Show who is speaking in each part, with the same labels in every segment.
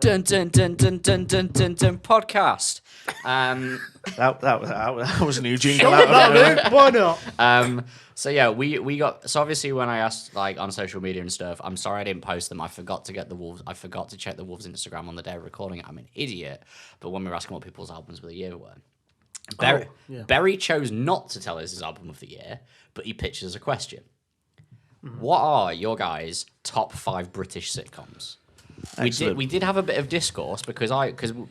Speaker 1: Dun dun dun dun dun dun dun dun podcast.
Speaker 2: That was a new jingle.
Speaker 3: Why not?
Speaker 1: So yeah, we got. So obviously, when I asked like on social media and stuff, I'm sorry I didn't post them. I forgot to get the Wolves. I forgot to check the Wolves Instagram on the day of recording it. I'm an idiot. But when we were asking what people's albums of the year were, Berry chose not to tell us his album of the year, but he pitched us a question. What are your guys' top 5 British sitcoms? We did have a bit of discourse because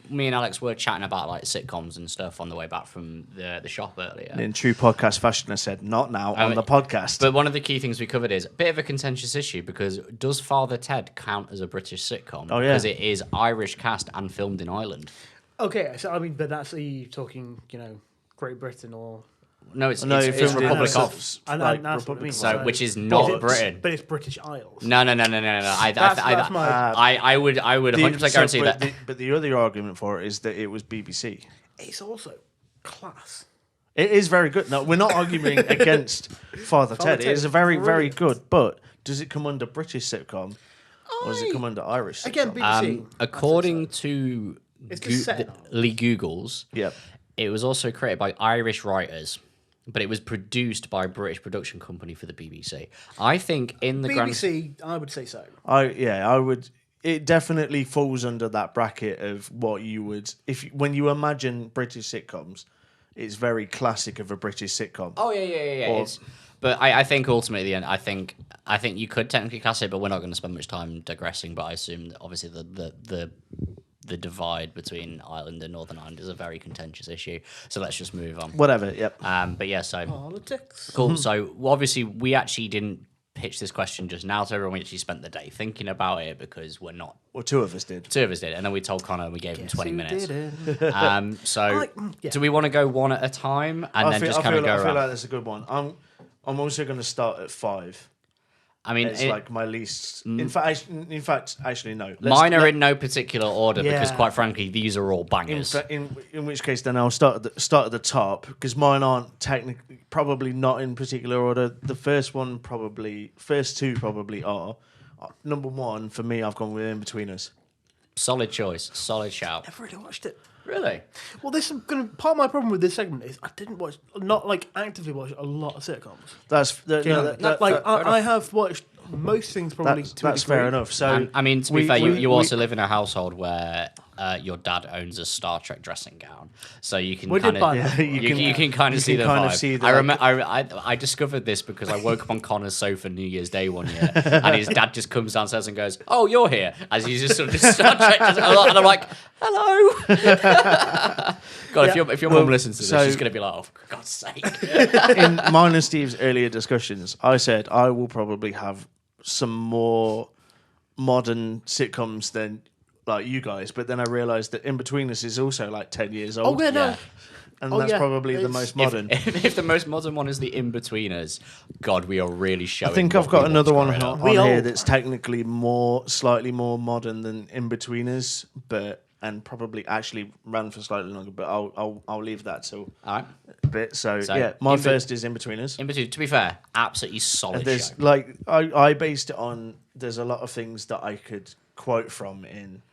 Speaker 1: me and Alex were chatting about like sitcoms and stuff on the way back from the shop earlier.
Speaker 2: In true podcast fashion, I said, not now on the podcast.
Speaker 1: But one of the key things we covered is a bit of a contentious issue because does Father Ted count as a British sitcom?
Speaker 2: Oh, yeah.
Speaker 1: Because it is Irish cast and filmed in Ireland.
Speaker 3: Okay, so I mean, but that's talking, Great Britain or...
Speaker 1: No, it's
Speaker 2: filmed
Speaker 1: Republic
Speaker 2: in
Speaker 1: of.
Speaker 3: that's what I mean.
Speaker 1: So, which is not Britain.
Speaker 3: But it's British Isles.
Speaker 1: No. I would 100% guarantee that.
Speaker 2: But the other argument for it is that it was BBC.
Speaker 3: It's also class.
Speaker 2: It is very good. No, we're not arguing against Father Ted. It is a very, very good. But does it come under British sitcom, or does it come under Irish sitcom?
Speaker 3: Again, BBC.
Speaker 1: According to Lee Googles,
Speaker 2: yep.
Speaker 1: It was also created by Irish writers. But it was produced by a British production company for the BBC. I think in the
Speaker 3: BBC, I would say so.
Speaker 2: I would. It definitely falls under that bracket of what you would when you imagine British sitcoms. It's very classic of a British sitcom.
Speaker 1: Oh yeah. But I think ultimately, I think you could technically class it, but we're not going to spend much time digressing. But I assume that obviously the divide between Ireland and Northern Ireland is a very contentious issue. So let's just move on.
Speaker 2: Whatever, yep.
Speaker 1: But yeah, so...
Speaker 3: Politics.
Speaker 1: Cool. So obviously we actually didn't pitch this question just now to everyone. We actually spent the day thinking about it because we're not...
Speaker 2: Well, two of us did.
Speaker 1: And then we told Connor and we gave him 20 minutes.
Speaker 2: Yeah.
Speaker 1: Do we want to go one at a time and then just kind of go around?
Speaker 2: I feel like that's a good one. I'm also going to start at 5.
Speaker 1: I mean,
Speaker 2: it's like my least. In fact, actually, no.
Speaker 1: Mine are in no particular order because, quite frankly, these are all bangers.
Speaker 2: In which case, then I'll start at the top because mine aren't technically probably not in particular order. The first two probably are. Number 1 for me, I've gone with In Between Us.
Speaker 1: Solid choice, solid shout.
Speaker 3: Never really watched it.
Speaker 1: Really?
Speaker 3: Well, part of my problem with this segment is I didn't not actively watch a lot of sitcoms. I have watched most things probably.
Speaker 2: That's fair enough. So
Speaker 1: I mean, to be fair, you also live in a household where your dad owns a Star Trek dressing gown, so you can kind of you can kind of see the vibe. I remember I discovered this because I woke up on Connor's sofa New Year's Day one year, and his dad just comes downstairs and goes, "Oh, you're here," as he's just sort of Star Trek, and I'm like, "Hello." God, if your mum listens to this, she's gonna be like, "Oh, for God's sake!"
Speaker 2: In mine and Steve's earlier discussions, I said I will probably have some more modern sitcoms than like you guys, but then I realised that In Between Us is also like 10 years old.
Speaker 3: Oh yeah, no.
Speaker 2: And that's probably the most modern.
Speaker 1: If the most modern one is the In-Betweeners, God, we are really showing.
Speaker 2: I think I've got another one on here that's technically slightly more modern than In-Betweeners, and probably actually ran for slightly longer. But I'll leave that till a bit. So yeah, my first is In-Betweeners.
Speaker 1: In-Between, to be fair, absolutely solid.
Speaker 2: There's
Speaker 1: show.
Speaker 2: I based it on. There's a lot of things that I could quote from in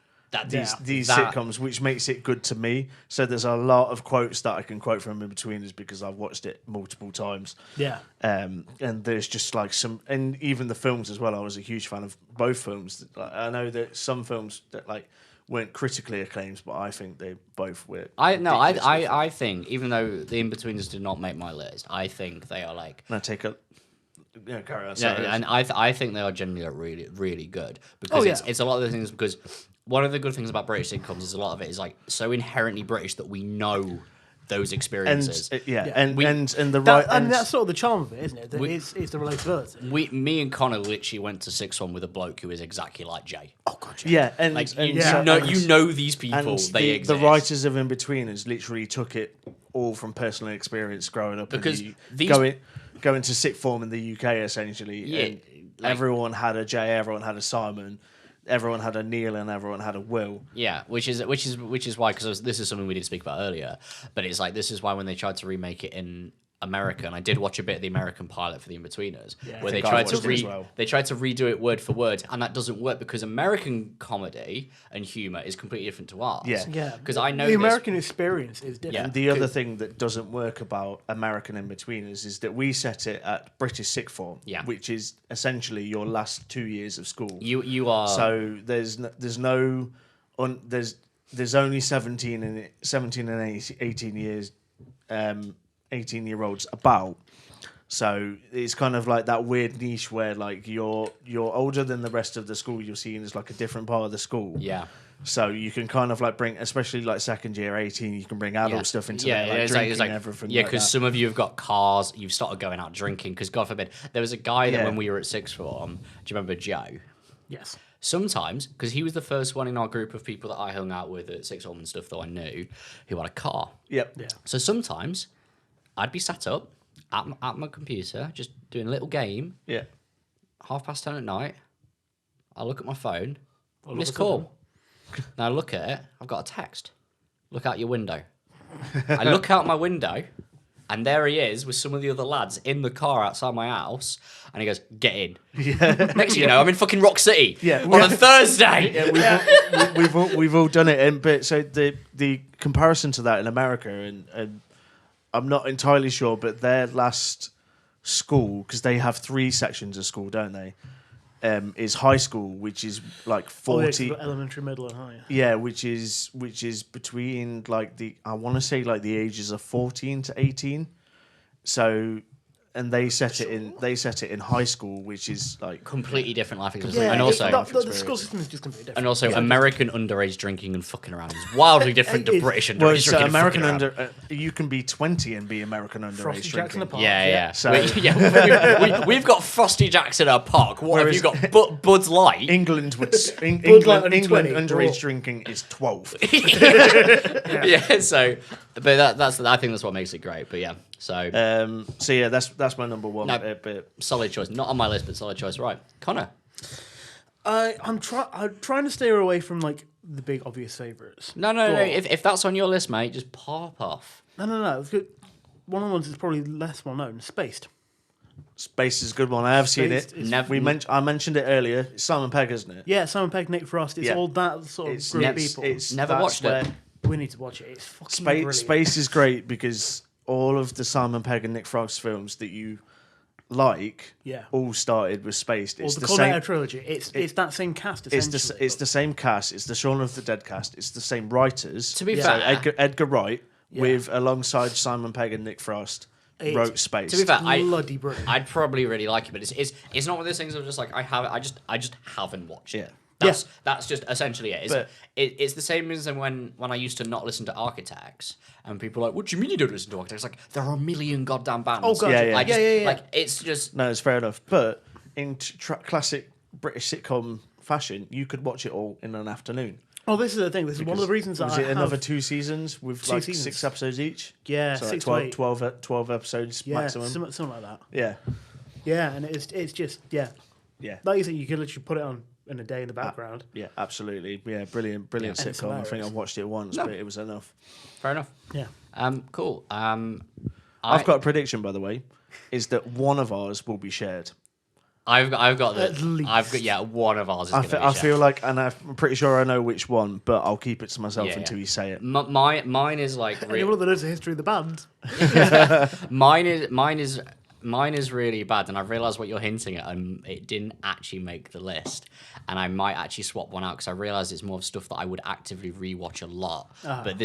Speaker 2: these sitcoms, which makes it good to me. So there's a lot of quotes that I can quote from In-Betweeners because I've watched it multiple times.
Speaker 3: Yeah.
Speaker 2: And there's just like and even the films as well. I was a huge fan of both films. I know that some films that like weren't critically acclaimed, but I think they both were.
Speaker 1: I think even though the In-Betweeners did not make my list, I think they are like.
Speaker 2: And I take a. Yeah, carry on.
Speaker 1: Yeah, and I think they are generally really, really good because it's a lot of the things because one of the good things about British sitcoms is a lot of it is like so inherently British that we know those experiences.
Speaker 2: And that's
Speaker 3: sort of the charm of it, isn't it? It's the relatability.
Speaker 1: Me and Connor literally went to sixth one with a bloke who is exactly like Jay.
Speaker 3: Oh god,
Speaker 2: yeah,
Speaker 1: you know these people. They exist.
Speaker 2: The writers of In-Betweeners literally took it all from personal experience growing up
Speaker 1: because
Speaker 2: going to sixth form in the UK essentially.
Speaker 1: Yeah,
Speaker 2: everyone had a Jay, everyone had a Simon. Everyone had a Neil and everyone had a Will.
Speaker 1: Yeah, which is why, because this is something we didn't speak about earlier, but it's like this is why when they tried to remake it in America, and I did watch a bit of the American pilot for the In-Betweeners, where they
Speaker 2: tried
Speaker 1: tried to redo it word for word, and that doesn't work because American comedy and humor is completely different to ours.
Speaker 3: Yeah.
Speaker 1: Because I know
Speaker 3: the American experience is different.
Speaker 1: Yeah.
Speaker 2: And the other thing that doesn't work about American In-Betweeners is that we set it at British Sixth Form, which is essentially your last 2 years of school.
Speaker 1: You are
Speaker 2: so there's only 17 and 18 years 18-year-olds about. So it's kind of like that weird niche where like you're older than the rest of the school you're seeing as like a different part of the school.
Speaker 1: Yeah.
Speaker 2: So you can kind of like bring, especially like second year 18, you can bring adult stuff into there, like drinking, everything.
Speaker 1: Yeah,
Speaker 2: because
Speaker 1: like some of you have got cars, you've started going out drinking, because God forbid, there was a guy that when we were at sixth form, do you remember Joe?
Speaker 3: Yes.
Speaker 1: Sometimes, because he was the first one in our group of people that I hung out with at sixth form and stuff that I knew, who had a car.
Speaker 2: Yep.
Speaker 3: Yeah.
Speaker 1: So sometimes I'd be sat up at my computer, just doing a little game.
Speaker 2: Yeah.
Speaker 1: 10:30 at night. I look at my phone. Missed call. Now I look at it. I've got a text. Look out your window. I look out my window, and there he is with some of the other lads in the car outside my house. And he goes, "Get in." Yeah. Next thing you know, I'm in fucking Rock City on a Thursday.
Speaker 2: Yeah, we've all done it. But so the comparison to that in America, and I'm not entirely sure, but their last school, because they have 3 sections of school, don't they? Is high school, which is like 40
Speaker 3: elementary, middle, and high.
Speaker 2: Yeah, which is between like I want to say like the ages of 14 to 18. So, and they set it in high school, which is like
Speaker 1: completely different life experience.
Speaker 3: Yeah,
Speaker 1: and also
Speaker 3: the school system is just completely different.
Speaker 1: And also, American underage drinking and fucking around is wildly different to British underage drinking.
Speaker 2: So American you can be 20 and be American underage
Speaker 3: Frosty
Speaker 2: drinking.
Speaker 3: Jacks in a park.
Speaker 1: Yeah.
Speaker 2: So
Speaker 1: we've got Frosty Jacks in our park. What have you got? Bud's Light.
Speaker 2: England underage drinking is 12.
Speaker 1: Yeah. So, but that's I think that's what makes it great. But yeah. So
Speaker 2: yeah, that's my number one.
Speaker 1: No, solid choice. Not on my list, but solid choice. Right, Connor.
Speaker 3: I'm trying to stay away from like the big obvious favourites.
Speaker 1: No. If that's on your list, mate, just pop off.
Speaker 3: No. One of the ones that's probably less well known. Spaced.
Speaker 2: Space is a good one. I have seen it. I mentioned it earlier. It's Simon Pegg, isn't it?
Speaker 3: Yeah, Simon Pegg, Nick Frost. It's all that sort of group of people.
Speaker 1: Never watched it.
Speaker 3: We need to watch it. It's fucking brilliant.
Speaker 2: Space is great because all of the Simon Pegg and Nick Frost films that you like all started with Spaced. It's
Speaker 3: the same trilogy. It's that same cast, essentially.
Speaker 2: It's the same cast. It's the Shaun of the Dead cast. It's the same writers.
Speaker 1: To be fair,
Speaker 2: Edgar Wright with alongside Simon Pegg and Nick Frost wrote Spaced.
Speaker 1: To be fair,
Speaker 3: bloody brilliant.
Speaker 1: I'd probably really like it, but it's not one of those things of just like I just haven't watched it.
Speaker 2: Yeah.
Speaker 1: That's just essentially it. It's the same as when I used to not listen to Architects, and people are like, "What do you mean you don't listen to Architects?" Like there are a million goddamn bands.
Speaker 3: Oh god,
Speaker 2: yeah.
Speaker 1: Like it's just
Speaker 2: no, it's fair enough. But in classic British sitcom fashion, you could watch it all in an afternoon.
Speaker 3: Oh, this is the thing. This is one of the reasons
Speaker 2: was it another 2 seasons with 6 episodes each?
Speaker 3: Yeah,
Speaker 2: so
Speaker 3: 6
Speaker 2: like 12 episodes maximum.
Speaker 3: Something like that.
Speaker 2: Yeah,
Speaker 3: and it's just like you said, you could literally put it on in a day in the background.
Speaker 2: Yeah, absolutely. Yeah, brilliant sitcom. I think I watched it once, but it was enough.
Speaker 1: Fair enough.
Speaker 3: Yeah.
Speaker 1: Cool.
Speaker 2: I've got a prediction, by the way, is that one of ours will be shared.
Speaker 1: I've got one of ours is going to be shared.
Speaker 2: I feel like, and I'm pretty sure I know which one, but I'll keep it to myself until you say it.
Speaker 1: Mine is like
Speaker 3: anyone that knows the history of the band.
Speaker 1: Mine is really bad, and I've realised what you're hinting at, and it didn't actually make the list. And I might actually swap one out because I realised it's more of stuff that I would actively rewatch a lot. But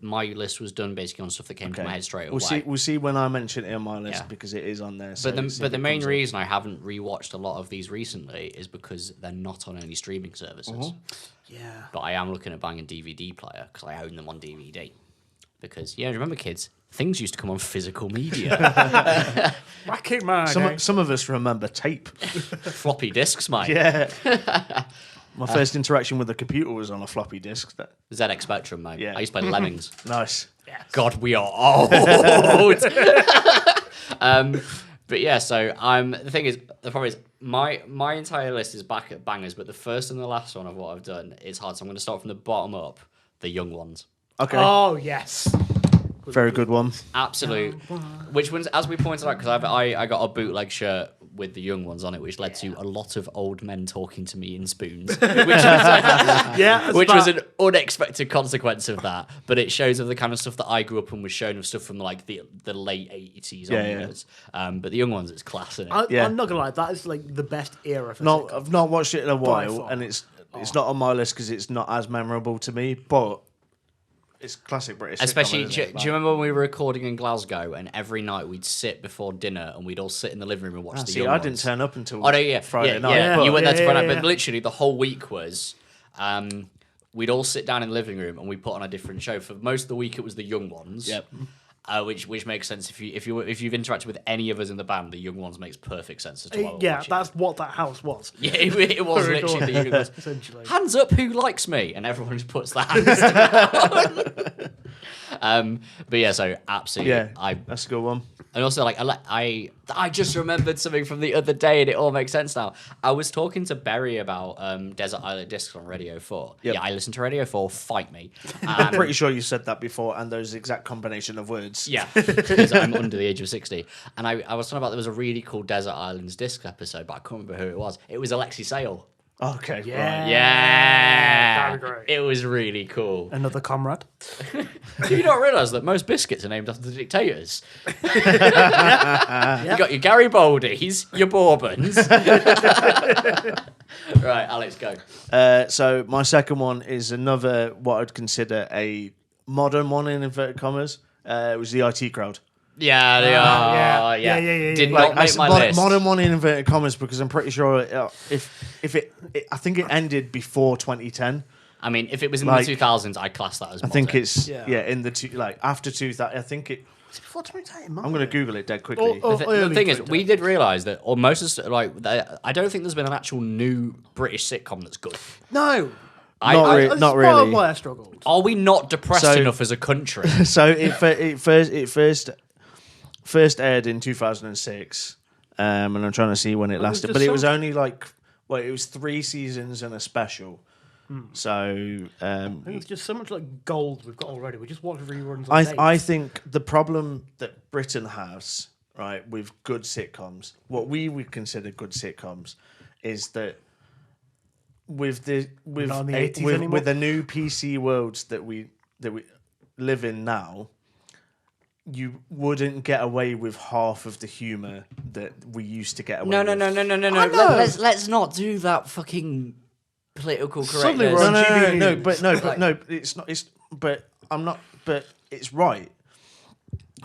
Speaker 1: my list was done basically on stuff that came to my head straight away.
Speaker 2: We'll see when I mention it on my list because it is on there. So
Speaker 1: but the main reason I haven't rewatched a lot of these recently is because they're not on any streaming services.
Speaker 3: Yeah.
Speaker 1: But I am looking at buying a DVD player because I own them on DVD. Because remember, kids, things used to come on physical media.
Speaker 3: Racket man.
Speaker 2: Some of us remember tape,
Speaker 1: floppy disks, mate.
Speaker 2: Yeah. My first interaction with a computer was on a floppy disk.
Speaker 1: ZX Spectrum, mate. Yeah. I used to play Lemmings.
Speaker 2: Nice.
Speaker 1: Yes. God, we are old. But yeah, so the thing is, the problem is my entire list is back at bangers, but the first and the last one of what I've done is hard. So I'm going to start from the bottom up, the young ones.
Speaker 2: Okay.
Speaker 3: Oh yes.
Speaker 2: Very good one.
Speaker 1: Absolute. Which ones, as we pointed out, because I got a bootleg shirt with the young ones on it, which led to a lot of old men talking to me in spoons, which was an unexpected consequence of that. But it shows of the kind of stuff that I grew up and was shown of stuff from like the late 80s onwards. But the young ones, it's class, isn't it?
Speaker 3: I'm not gonna lie, that is like the best era.
Speaker 2: I've not watched it in a while, and it's not on my list because it's not as memorable to me, but. It's classic British.
Speaker 1: Especially,
Speaker 2: sitcom,
Speaker 1: do you remember when we were recording in Glasgow and every night we'd sit before dinner and we'd all sit in the living room and watch the young ones?
Speaker 2: I didn't turn up until
Speaker 1: Friday
Speaker 2: night.
Speaker 1: Yeah. You went there to Friday night, but literally the whole week was we'd all sit down in the living room and we put on a different show. For most of the week, it was the young ones.
Speaker 2: Yep.
Speaker 1: Which makes sense if you've interacted with any of us in the band, the young ones makes perfect sense as to why
Speaker 3: that's what that house was.
Speaker 1: Yeah, it was literally the young ones.
Speaker 3: Essentially.
Speaker 1: Hands up, who likes me? And everyone just puts their hands down. But yeah, so absolutely,
Speaker 2: that's a good one.
Speaker 1: And also, like, I just remembered something from the other day, and it all makes sense now. I was talking to Berry about Desert Island Discs on Radio 4. Yep. Yeah, I listen to Radio 4. Fight me.
Speaker 2: I'm pretty sure you said that before, and those exact combination of words.
Speaker 1: Yeah, because I'm under the age of 60. And I was talking about there was a really cool Desert Islands Discs episode, but I can't remember who it was. It was Alexi Sale.
Speaker 2: Okay,
Speaker 3: yeah.
Speaker 2: right.
Speaker 1: Yeah.
Speaker 3: That'd be great.
Speaker 1: It was really cool.
Speaker 3: Another comrade.
Speaker 1: Do you not realise that most biscuits are named after the dictators? You got your Garibaldis, your Bourbons. Right, Alex, go.
Speaker 2: So my second one is another what I'd consider a modern one in inverted commas. It was the IT Crowd.
Speaker 1: Yeah, they are. Yeah. Did not make my list.
Speaker 2: Modern one in inverted commas because I'm pretty sure if it I think it ended before 2010.
Speaker 1: I mean, if it was in the 2000s, I'd class that as modern.
Speaker 2: I think it's in the after 2000. I think it.
Speaker 3: Was it before 2010?
Speaker 2: I'm going to Google it dead quickly.
Speaker 1: The thing is, we did realise that, or most of I don't think there's been an actual new British sitcom that's good.
Speaker 3: No.
Speaker 2: Not really.
Speaker 3: Why I struggled.
Speaker 1: Are we not depressed enough as a country?
Speaker 2: So it first aired in 2006, and I'm trying to see when it lasted, but it was only it was 3 seasons and a special. So
Speaker 3: I think it's just so much like gold we've got already. We just watch reruns.
Speaker 2: I think the problem that Britain has, right, with good sitcoms, what we would consider good sitcoms, is that with the new PC worlds that we live in now, you wouldn't get away with half of the humour that we used to get away with.
Speaker 1: No. Let's not do that fucking political correctness.
Speaker 2: No, it's not. But I'm not. But it's right.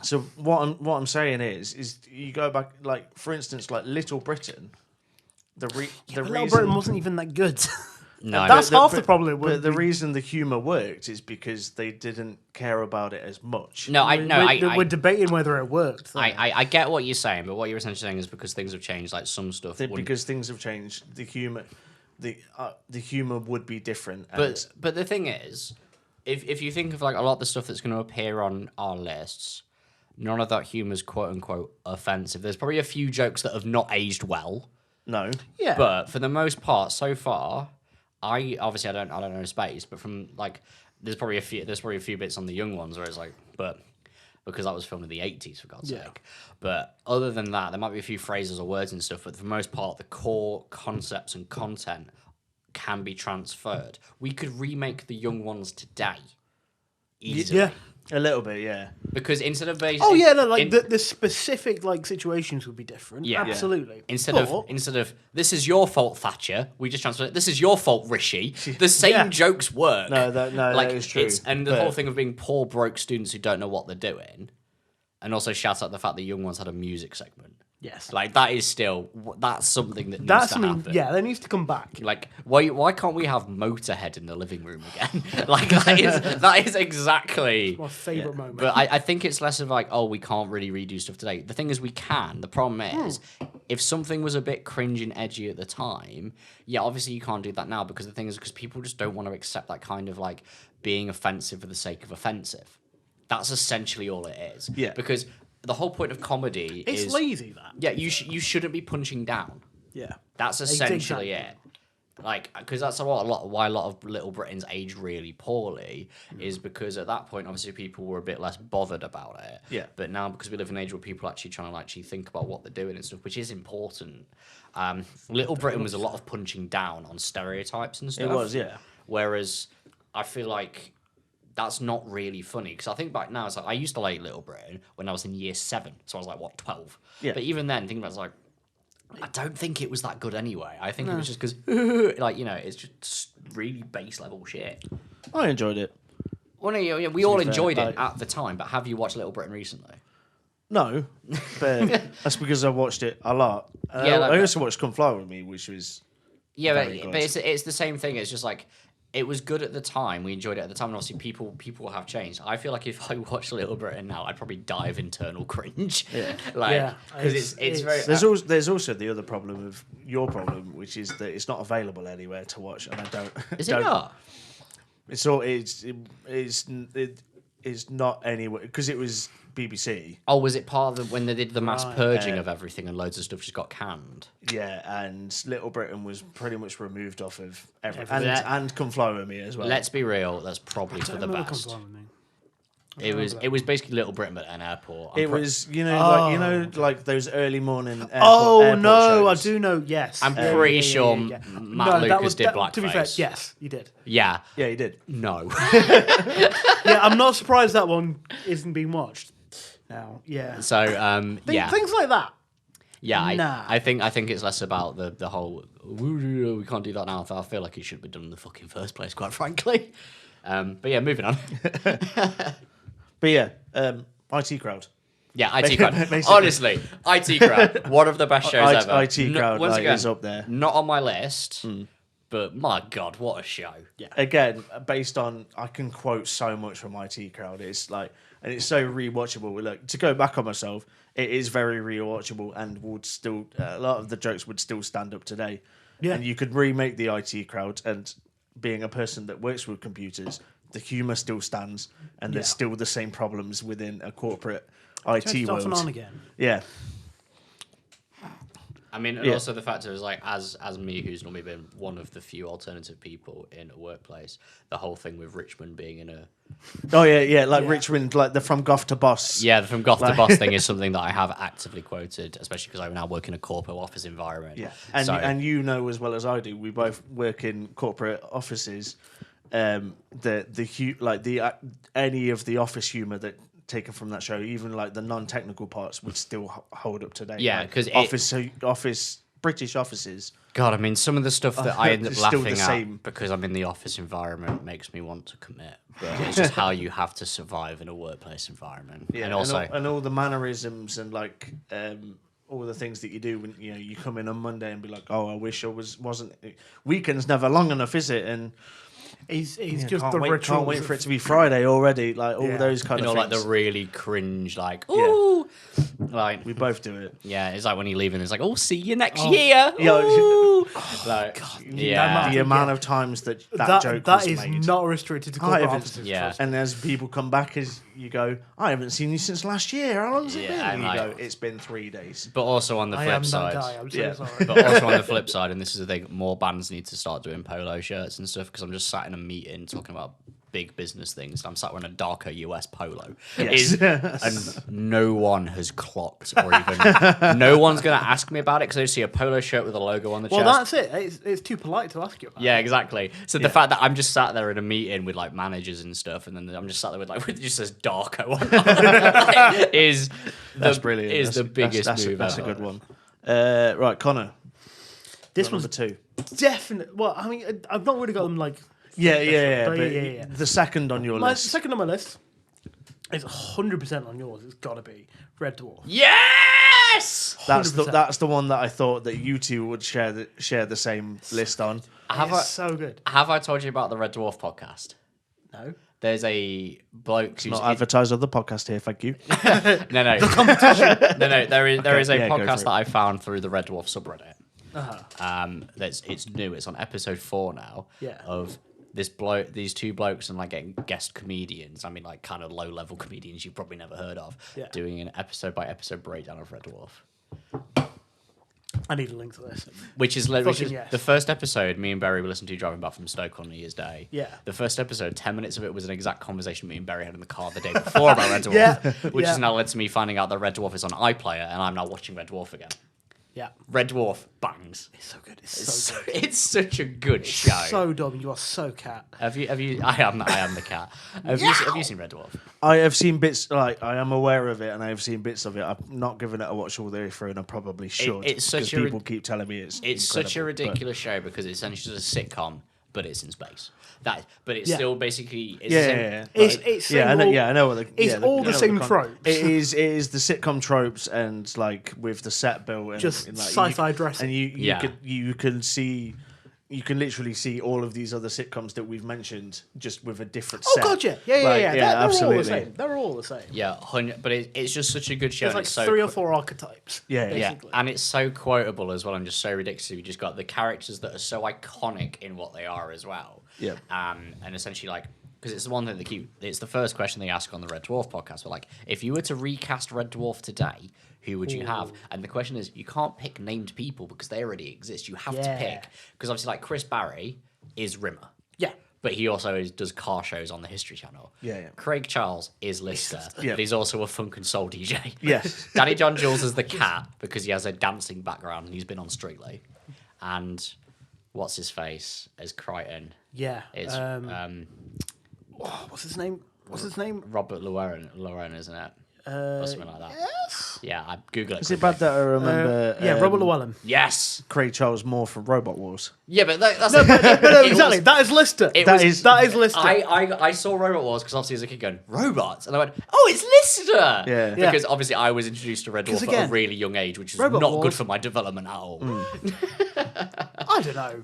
Speaker 2: So what I'm saying is you go back, like, for instance, like Little Britain. The reason
Speaker 3: Little Britain wasn't even that good.
Speaker 1: No,
Speaker 3: that's half the problem.
Speaker 2: But the reason the humour worked is because they didn't care about it as much.
Speaker 3: We're debating whether it worked.
Speaker 1: I get what you're saying, but what you're essentially saying is because things have changed, like some stuff.
Speaker 2: Because things have changed, the humour would be different.
Speaker 1: But the thing is, if you think of like a lot of the stuff that's going to appear on our lists, none of that humour is quote unquote offensive. There's probably a few jokes that have not aged well.
Speaker 2: No.
Speaker 3: Yeah.
Speaker 1: But for the most part, so far, I don't know space, but from like there's probably a few bits on the young ones where it's like, but because that was filmed in the 80s, for God's sake. But other than that, there might be a few phrases or words and stuff, but for the most part, the core concepts and content can be transferred. We could remake the young ones today easily.
Speaker 2: Yeah. A little bit, yeah.
Speaker 1: Because instead of
Speaker 3: the specific like situations would be different. Yeah, absolutely.
Speaker 1: Yeah. Instead of this is your fault, Thatcher, we just transfer it. This is your fault, Rishi. The same jokes work.
Speaker 2: That is true.
Speaker 1: And the whole thing of being poor, broke students who don't know what they're doing, and also shout out the fact that young ones had a music segment.
Speaker 3: Yes,
Speaker 1: like that's something that needs to happen.
Speaker 3: Yeah, that needs to come back.
Speaker 1: Like, why can't we have Motorhead in the living room again? Like that is exactly
Speaker 3: it's my favourite moment.
Speaker 1: But I think it's less of like, oh, we can't really redo stuff today. The thing is, we can. The problem is, if something was a bit cringe and edgy at the time, obviously you can't do that now because the thing is, because people just don't want to accept that kind of like being offensive for the sake of offensive. That's essentially all it is.
Speaker 2: Yeah.
Speaker 1: Because the whole point of comedy
Speaker 3: is lazy. That
Speaker 1: you shouldn't be punching down.
Speaker 3: Yeah,
Speaker 1: that's essentially it. like, because that's why a lot of Little Britain's aged really poorly, is because at that point, obviously, people were a bit less bothered about it.
Speaker 2: Yeah.
Speaker 1: But now, because we live in an age where people are actually trying to actually think about what they're doing and stuff, which is important. Little Britain was a lot of punching down on stereotypes and stuff.
Speaker 2: It was, yeah.
Speaker 1: Whereas I feel like that's not really funny, because I think back now, it's like I used to like Little Britain when I was in year 7, so I was like, what, 12?
Speaker 2: Yeah.
Speaker 1: But even then, thinking about it, it's like, I don't think it was that good anyway. I think it was just because, like, you know, it's just really base level shit.
Speaker 2: I enjoyed it.
Speaker 1: Well, no, we all enjoyed it at the time, but have you watched Little Britain recently?
Speaker 2: No, but that's because I watched it a lot.
Speaker 1: Yeah,
Speaker 2: I also watched Come Fly With Me, which was
Speaker 1: but it's the same thing. It's just like, it was good at the time. We enjoyed it at the time, and obviously people have changed. I feel like if I watched Little Britain now, I'd probably die of internal cringe.
Speaker 2: Yeah,
Speaker 1: because it's very.
Speaker 2: There's also the other problem of your problem, which is that it's not available anywhere to watch, and I don't.
Speaker 1: Is it not?
Speaker 2: It's not anywhere because it was BBC.
Speaker 1: Oh, was it part of when they did the mass purging of everything and loads of stuff just got canned?
Speaker 2: Yeah, and Little Britain was pretty much removed off of everything. And Come Fly With Me as well.
Speaker 1: Let's be real, that's probably for the best. It was basically Little Britain but at an airport.
Speaker 2: Was like those early morning.
Speaker 3: Airport
Speaker 2: shows.
Speaker 3: I do know. Yes,
Speaker 1: I'm pretty sure Matt Lucas did blackface.
Speaker 3: To be fair, yes, you did.
Speaker 1: Yeah,
Speaker 2: he did.
Speaker 1: No.
Speaker 3: Yeah, I'm not surprised that one isn't being watched now. Yeah.
Speaker 1: So
Speaker 3: things like that.
Speaker 1: Yeah,
Speaker 3: nah.
Speaker 1: I think it's less about the whole we can't do that now. I feel like it should be done in the fucking first place, quite frankly. But yeah, moving on.
Speaker 2: But yeah, IT Crowd.
Speaker 1: Yeah, IT Crowd. Honestly, IT Crowd, one of the best shows ever.
Speaker 2: IT Crowd
Speaker 1: once again,
Speaker 2: is up there.
Speaker 1: Not on my list, but my God, what a show.
Speaker 2: Yeah. Again, based on, I can quote so much from IT Crowd. It's like, and it's so rewatchable. Look, to go back on myself, it is very rewatchable and would still, a lot of the jokes would still stand up today. Yeah. And you could remake the IT Crowd, and being a person that works with computers, the humour still stands, and there's still the same problems within a corporate IT world.
Speaker 3: Off and on again.
Speaker 2: Yeah.
Speaker 1: I mean, and also the fact is, like, as me, who's normally been one of the few alternative people in a workplace, the whole thing with Richmond being in a...
Speaker 2: Oh, yeah, Richmond, like the from goth to boss.
Speaker 1: Yeah, the from goth to boss thing is something that I have actively quoted, especially because I now work in a corporate office environment.
Speaker 2: Yeah, and you know as well as I do, we both work in corporate offices. Any of the office humour that taken from that show, even like the non-technical parts, would still hold up today.
Speaker 1: Yeah, because
Speaker 2: British offices.
Speaker 1: God, I mean, some of the stuff that I end up laughing at because I'm in the office environment makes me want to commit. But it's just how you have to survive in a workplace environment. Yeah, and also
Speaker 2: all the mannerisms and like all the things that you do when you come in on Monday and be like, oh, I wish I wasn't. Weekend's never long enough, is it? And
Speaker 3: he's just the rituals.
Speaker 2: Can't wait for it to be Friday already. Like all those kind of things.
Speaker 1: Like the really cringe, like ooh, like
Speaker 2: we both do it.
Speaker 1: Yeah, it's like when you leave and it's like, oh, see you next year. Ooh. Like, God,
Speaker 2: the amount of times that joke was made.
Speaker 3: That is not restricted to corporate offices.
Speaker 1: Yeah,
Speaker 2: and as people come back, as you go, I haven't seen you since last year. How long's it been? And you go, it's been 3 days.
Speaker 1: But also on the flip side,
Speaker 3: I'm so sorry.
Speaker 1: But also on the flip side, and this is the thing, more bands need to start doing polo shirts and stuff, because I'm just sat in a meeting talking about big business things. I'm sat wearing a darker US polo.
Speaker 2: Yes.
Speaker 1: And no one has clocked, or even no one's going to ask me about it because they see a polo shirt with a logo on the chest.
Speaker 3: Well, that's it. It's too polite to ask you about.
Speaker 1: Yeah, exactly. So the fact that I'm just sat there in a meeting with like managers and stuff, and then I'm just sat there with just says Darko on is brilliant. Is the biggest move.
Speaker 2: That's a good one. Right, Connor.
Speaker 3: This one's
Speaker 2: number 2.
Speaker 3: Definitely. Well, I mean, I've not really got them like.
Speaker 2: Yeah. The second on your list.
Speaker 3: Second on my list is 100% on yours. It's got to be Red Dwarf.
Speaker 1: Yes,
Speaker 3: 100%.
Speaker 2: That's the one that I thought that you two would share the same list on.
Speaker 3: So good.
Speaker 1: Have I told you about the Red Dwarf podcast?
Speaker 3: No.
Speaker 1: There's a bloke who's
Speaker 2: not advertised on the podcast here. Thank you.
Speaker 1: No. The competition. No. There is a podcast that I found through the Red Dwarf subreddit. It's new. It's on episode 4 now.
Speaker 3: Yeah.
Speaker 1: Of these two blokes and like getting guest comedians. I mean, like kind of low level comedians you've probably never heard of.
Speaker 3: Yeah.
Speaker 1: Doing an episode by episode breakdown of Red Dwarf.
Speaker 3: I need a link to this.
Speaker 1: Which is the first episode me and Barry were listening to driving back from Stoke on New Year's Day.
Speaker 3: Yeah.
Speaker 1: The first episode, 10 minutes of it was an exact conversation me and Barry had in the car the day before about Red Dwarf, which has now led to me finding out that Red Dwarf is on iPlayer, and I'm now watching Red Dwarf again.
Speaker 3: Yeah.
Speaker 1: Red Dwarf bangs.
Speaker 3: It's so good. It's so good.
Speaker 1: It's such a good show.
Speaker 3: So dumb. You are so cat.
Speaker 1: Have you? I am the cat. Have you seen Red Dwarf?
Speaker 2: I have seen bits. Like I am aware of it, and I have seen bits of it. I've not given it a watch all the way through, and I probably should.
Speaker 1: It's such a
Speaker 2: people keep telling me it's
Speaker 1: such a ridiculous show because it's essentially just a sitcom, but it's in space. But it's still basically
Speaker 3: I know what
Speaker 2: it's
Speaker 3: all the same tropes.
Speaker 2: It is the sitcom tropes and like with the set built and
Speaker 3: just
Speaker 2: and, like,
Speaker 3: sci-fi dressing.
Speaker 2: And you can literally see all of these other sitcoms that we've mentioned just with a different set.
Speaker 3: Oh god, yeah. They're
Speaker 2: absolutely.
Speaker 3: all the same. They're all the same.
Speaker 1: Yeah, but it's just such a good show.
Speaker 3: There's like
Speaker 1: so
Speaker 3: 3 or 4 archetypes.
Speaker 1: Yeah, and it's so quotable as well and just so ridiculous. You just got the characters that are so iconic in what they are as well.
Speaker 2: Yeah.
Speaker 1: And essentially like because it's the one thing it's the first question they ask on the Red Dwarf podcast. But like, if you were to recast Red Dwarf today, who would you have? And the question is, you can't pick named people because they already exist. You have to pick because obviously, like Chris Barry is Rimmer.
Speaker 3: Yeah.
Speaker 1: But he also does car shows on the History Channel.
Speaker 2: Yeah.
Speaker 1: Craig Charles is Lister.
Speaker 2: Yeah.
Speaker 1: But he's also a funk and soul DJ.
Speaker 2: Yes.
Speaker 1: Danny John Jules is the cat because he has a dancing background and he's been on Strictly. And what's his face as Crichton?
Speaker 3: Yeah.
Speaker 1: It's
Speaker 3: what's his name?
Speaker 1: Robert Llewellyn, isn't it? Or something like that.
Speaker 3: Yes.
Speaker 1: Yeah, I Google it.
Speaker 2: Is it bad that I remember?
Speaker 3: Robert Llewellyn.
Speaker 1: Yes.
Speaker 2: Craig Charles Moore from Robot Wars.
Speaker 1: Yeah, but that's
Speaker 3: exactly. That is Lister. That is Lister.
Speaker 1: I saw Robot Wars because obviously as a kid going robots, and I went, oh, it's Lister.
Speaker 2: Yeah.
Speaker 1: Because obviously I was introduced to Red Dwarf at a really young age, which is not good for my development at all.
Speaker 3: I don't know.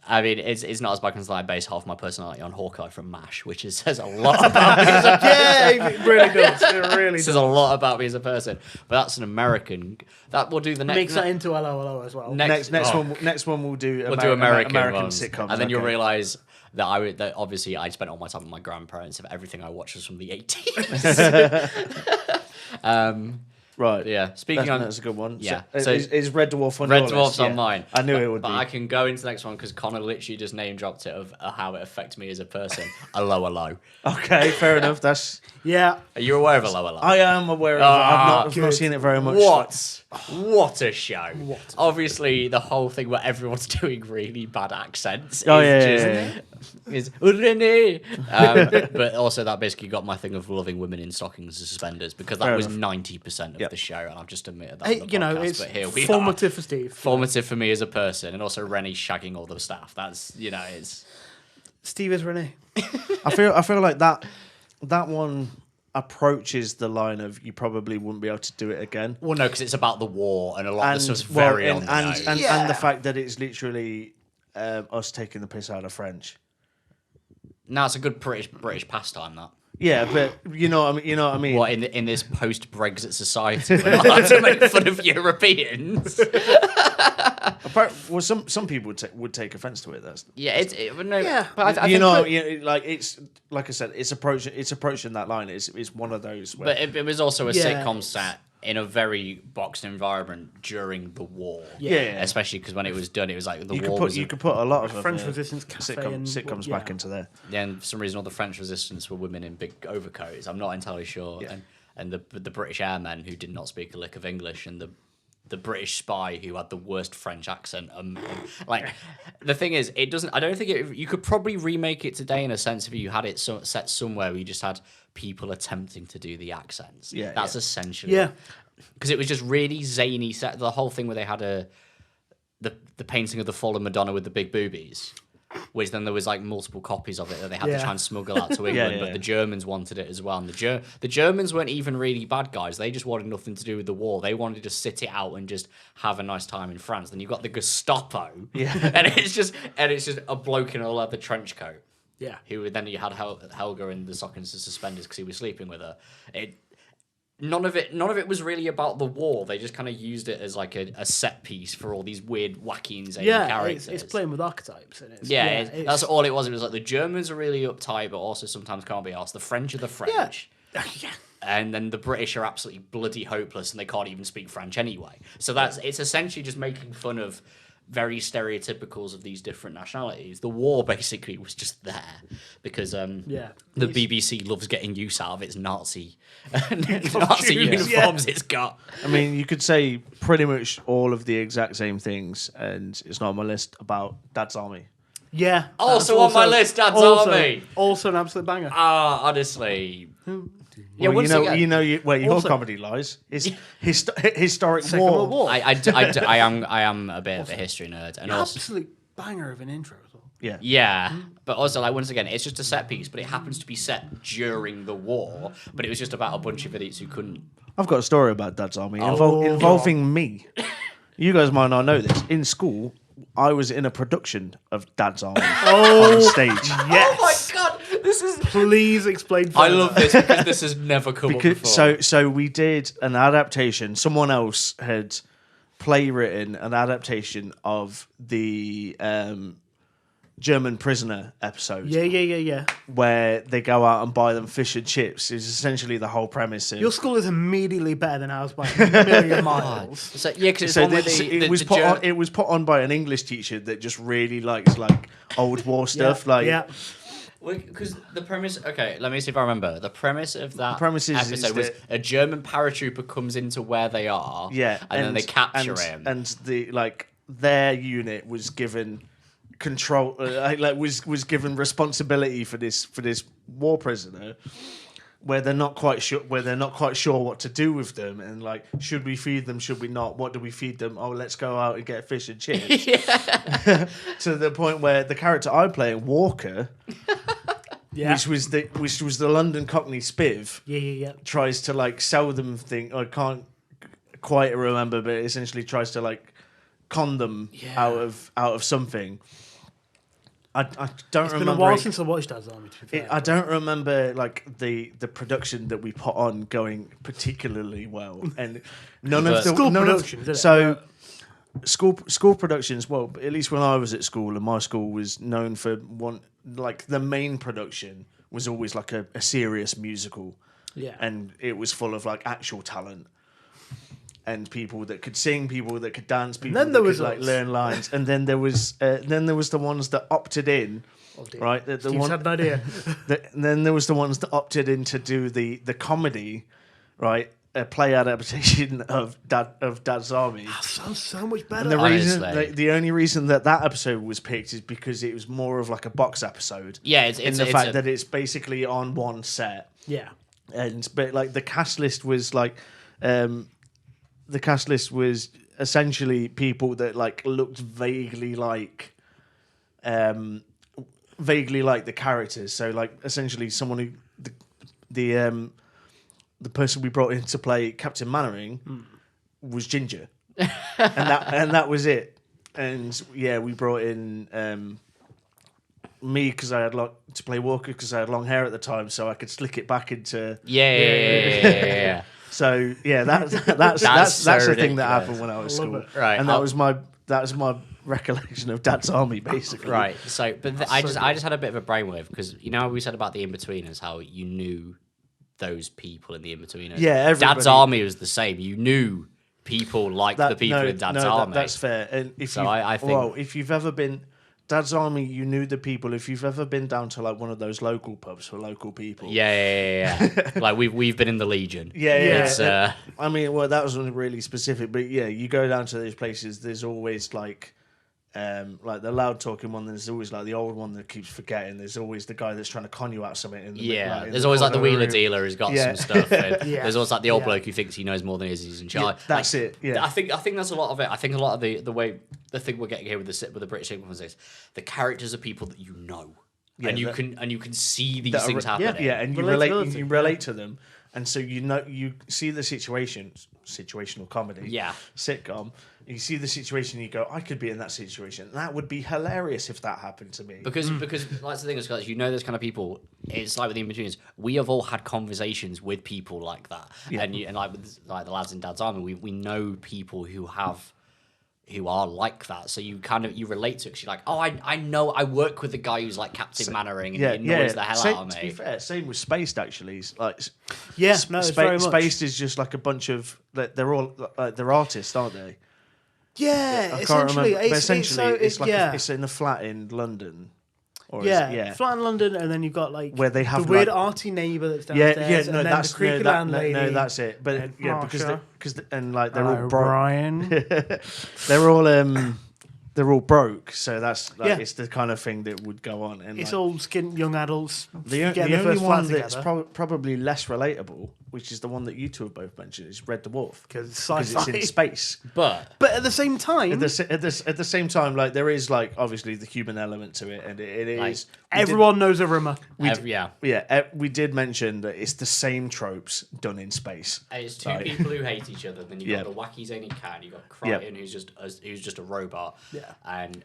Speaker 1: I mean, it's not as bad as I base half my personality on Hawkeye from MASH, which says a lot about me as a person.
Speaker 3: Yeah, it really does. It really
Speaker 1: says a lot about me as a person. But that's an American. That we'll do the next.
Speaker 3: Mix that into LOLO as well.
Speaker 2: Next one we'll do.
Speaker 1: American
Speaker 2: sitcoms,
Speaker 1: and then you'll realise that obviously I spent all my time with my grandparents. If everything I watched was from the 80s.
Speaker 2: Right.
Speaker 1: Yeah.
Speaker 2: That's a good one.
Speaker 1: Yeah.
Speaker 2: So is Red Dwarf on
Speaker 1: Red
Speaker 2: your
Speaker 1: Dwarf's
Speaker 2: list?
Speaker 1: on mine.
Speaker 2: I knew it would
Speaker 1: but
Speaker 2: be.
Speaker 1: I can go into the next one because Connor literally just name dropped it of how it affects me as a person. A low.
Speaker 2: Okay, fair enough. That's
Speaker 3: yeah.
Speaker 1: Are you aware of a low?
Speaker 2: I am aware of it. I've not seen it very much.
Speaker 1: What a show! Obviously, the whole thing where everyone's doing really bad accents. Is Renee. But also that basically got my thing of loving women in stockings and suspenders because that was 90% of the show, and I've just admitted that. On the podcast,
Speaker 3: it's
Speaker 1: but here we
Speaker 3: formative
Speaker 1: are.
Speaker 3: for Steve.
Speaker 1: Formative for me as a person, and also Rennie shagging all the staff. That's it's.
Speaker 3: Steve is Renee.
Speaker 2: I feel like that one approaches the line of you probably wouldn't be able to do it again.
Speaker 1: Well, no, because it's about the war, and a lot of the stuff's very on the nose.
Speaker 2: And the fact that it's literally us taking the piss out of French.
Speaker 1: No, it's a good British pastime, that.
Speaker 2: Yeah, but you know what I mean.
Speaker 1: What in this post-Brexit society, we're not allowed to make fun of Europeans.
Speaker 2: Well, some people would take offence to it. But
Speaker 1: I
Speaker 2: it's like I said, it's approaching that line. It's one of those.
Speaker 1: But it was also a sitcom set in a very boxed environment during the war.
Speaker 2: Yeah.
Speaker 1: Especially because when it was done, it was like
Speaker 2: you could put a lot of
Speaker 3: French Resistance
Speaker 2: sitcoms back into there.
Speaker 1: Yeah, and for some reason, all the French Resistance were women in big overcoats. I'm not entirely sure. Yeah. And the British airmen who did not speak a lick of English, and the British spy who had the worst French accent. Like the thing is, it doesn't. I don't think you could probably remake it today in a sense if you had it set somewhere where you just had people attempting to do the accents.
Speaker 2: Yeah,
Speaker 1: that's essentially because it was just really zany. Set the whole thing where they had the painting of the fallen Madonna with the big boobies. Which then there was like multiple copies of it that they had to try and smuggle out to England, but the Germans wanted it as well. And the Germans weren't even really bad guys; they just wanted nothing to do with the war. They wanted to just sit it out and just have a nice time in France. Then you've got the Gestapo, and it's just a bloke in a leather trench coat.
Speaker 3: Yeah,
Speaker 1: then you had Helga in the stockings and suspenders because he was sleeping with her. None of it was really about the war. They just kind of used it as like a set piece for all these weird, wacky, insane characters.
Speaker 3: It's playing with archetypes. And
Speaker 1: that's all it was. It was like the Germans are really uptight, but also sometimes can't be arsed. The French are the French.
Speaker 3: Yeah.
Speaker 1: and then the British are absolutely bloody hopeless and they can't even speak French anyway. So it's essentially just making fun of very stereotypicals of these different nationalities. The war basically was just there because the BBC loves getting use out of its Nazi uniforms it's got.
Speaker 2: I mean, you could say pretty much all of the exact same things, and it's not on my list about Dad's Army.
Speaker 3: Yeah.
Speaker 1: Also on my list, Dad's Army.
Speaker 3: Also an absolute banger.
Speaker 1: Honestly.
Speaker 2: Yeah, well, where your comedy lies is historic
Speaker 3: Second World War.
Speaker 1: I am a bit of a history nerd, and also
Speaker 3: absolute banger of an intro as well.
Speaker 1: Yeah, but also like once again, it's just a set piece, but it happens to be set during the war. But it was just about a bunch of idiots who couldn't.
Speaker 2: I've got a story about Dad's Army involving me. You guys might not know this. In school, I was in a production of Dad's Army on stage.
Speaker 3: Yes.
Speaker 1: Oh my god, this is.
Speaker 3: Please explain.
Speaker 1: I love this because this has never come up before.
Speaker 2: So we did an adaptation. Someone else had playwritten an adaptation of the German prisoner episode.
Speaker 3: Yeah.
Speaker 2: Where they go out and buy them fish and chips is essentially the whole premise.
Speaker 3: Your school is immediately better than ours by a million miles.
Speaker 1: So it
Speaker 2: was put on by an English teacher that just really likes like old war stuff.
Speaker 1: Because the premise. Okay, let me see if I remember. The premise of that episode was a German paratrooper comes into where they are.
Speaker 2: Yeah,
Speaker 1: and then they capture him.
Speaker 2: And their unit was given control, was given responsibility for this war prisoner, where they're not quite sure what to do with them, and like, should we feed them, should we not, what do we feed them, oh, let's go out and get fish and chips. To the point where the character I'm playing, Walker, which was the London Cockney Spiv, tries to like sell them I can't quite remember, but essentially tries to like con them out of something. I don't remember.
Speaker 3: It's been a while since I watched Dad's Army. To be fair,
Speaker 2: I don't remember like the production that we put on going particularly well, and none of the
Speaker 3: productions.
Speaker 2: School productions. Well, at least when I was at school, and my school was known for the main production was always like a serious musical, and it was full of like actual talent. And people that could sing, people that could dance, people that could like learn lines, and then there was the ones that opted in, right?
Speaker 3: Steve's had an idea.
Speaker 2: Then there was the ones that opted in to do the comedy, right? A play adaptation of Dad's Army.
Speaker 3: That sounds so much better.
Speaker 2: And the only reason that episode was picked is because it was more of like a box episode.
Speaker 1: Yeah,
Speaker 2: that it's basically on one set.
Speaker 3: Yeah,
Speaker 2: but like the cast list was like. The cast list was essentially people that like looked vaguely like the characters. So like essentially someone who the person we brought in to play Captain Mannering was ginger, and that was it. And we brought in me because I had to play Walker because I had long hair at the time, so I could slick it back into
Speaker 1: yeah.
Speaker 2: So that's the thing that happened when I was at school,
Speaker 1: right?
Speaker 2: And that was my recollection of Dad's Army, basically.
Speaker 1: Right. So, but I just had a bit of a brainwave because we said about the In-Betweeners, how you knew those people in the In-Betweeners.
Speaker 2: Yeah, everybody.
Speaker 1: Dad's Army was the same. You knew people like the people in Dad's Army.
Speaker 2: That's fair. And I think if you've ever been Dad's Army, you knew the people. If you've ever been down to like one of those local pubs for local people,
Speaker 1: like we've been in the Legion.
Speaker 2: I mean, well, that wasn't really specific, but you go down to those places. There's always like the loud talking one. There's always like the old one that keeps forgetting. There's always the guy that's trying to con you out something.
Speaker 1: There's always like the wheeler dealer who's got some stuff. And there's always like the old bloke who thinks he knows more than he is. He's in charge.
Speaker 2: That's it. Yeah,
Speaker 1: I think that's a lot of it. I think a lot of the thing we're getting here with the British sitcoms is the characters are people that you know, and you can see these things happening.
Speaker 2: And you relate to them, and so you see the situational comedy, sitcom. You see the situation, you go, I could be in that situation. That would be hilarious if that happened to me.
Speaker 1: Because that's the thing, Scott, those kind of people. It's like with the In-Betweeners. We have all had conversations with people like that, and like with like the lads in Dad's Army, we know people who have who are like that, so you relate to it. 'Cause you're like, oh, I know, I work with the guy who's like Captain Mannering, and he annoys the hell out of me.
Speaker 2: To be fair, same with Spaced actually. It's like,
Speaker 3: very much.
Speaker 2: Spaced is just like a bunch of they're all they're artists, aren't they?
Speaker 3: Yeah,
Speaker 2: I can't remember.
Speaker 3: essentially,
Speaker 2: It's in a flat in London.
Speaker 3: Flat in London, and then you've got like
Speaker 2: where they have
Speaker 3: the weird arty neighbour that's downstairs, and then the creepy landlady.
Speaker 2: No, that's it. But because like they're all
Speaker 3: Brian.
Speaker 2: they're all broke, so that's like it's the kind of thing that would go on. And
Speaker 3: it's all young adults.
Speaker 2: The only one that's probably less relatable, which is the one that you two have both mentioned, is Red Dwarf,
Speaker 3: because it's
Speaker 2: in space.
Speaker 1: But
Speaker 3: at the same time,
Speaker 2: at the same time, like there is like obviously the human element to it, and it is
Speaker 3: everyone knows a rumor.
Speaker 2: We did mention that it's the same tropes done in space.
Speaker 1: It's two people who hate each other. Then you've got the wacky zany cat, and you've got Crichton, who's just a robot.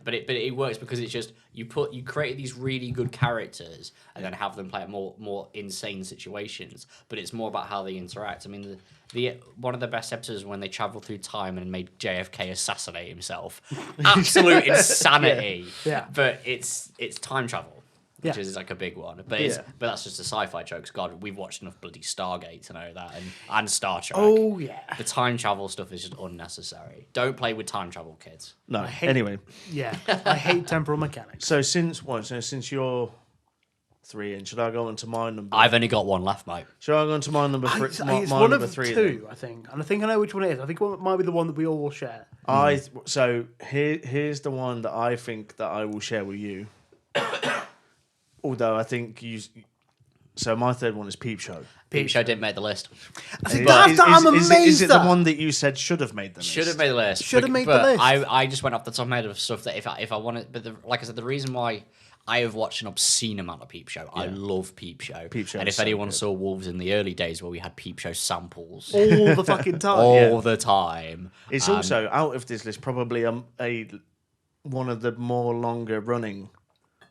Speaker 1: But it works because it's just you create these really good characters and then have them play at more insane situations. But it's more about how they interact. I mean, the one of the best episodes is when they travel through time and made JFK assassinate himself. Absolute insanity. But it's time travel. Which is like a big one, but that's just a sci-fi joke. 'Cause God, we've watched enough bloody Stargate to know that, and Star Trek.
Speaker 3: Oh yeah,
Speaker 1: the time travel stuff is just unnecessary. Don't play with time travel, kids.
Speaker 2: No. Anyway,
Speaker 3: I hate temporal mechanics.
Speaker 2: So since you're 3 in, should I go on to my number?
Speaker 1: I've only got one left, mate.
Speaker 2: Should I go on to my number 3?
Speaker 3: It's one of 3, two, I think, and I think I know which one it is. I think it might be the one that we all will share.
Speaker 2: So here's the one that I think that I will share with you. Although I think so my third one is Peep Show.
Speaker 1: Peep Show didn't make the list.
Speaker 3: I'm amazed.
Speaker 2: Is it the one that you said should have made the list?
Speaker 1: Should have made the list.
Speaker 3: Should have made the list.
Speaker 1: I just went off the top of my head of stuff that if I wanted, but like I said, the reason why I have watched an obscene amount of Peep Show. I love Peep Show. And if anyone saw Wolves in the early days where we had Peep Show samples
Speaker 3: all the fucking time,
Speaker 1: all the time,
Speaker 2: it's also out of this list probably one of the more longer running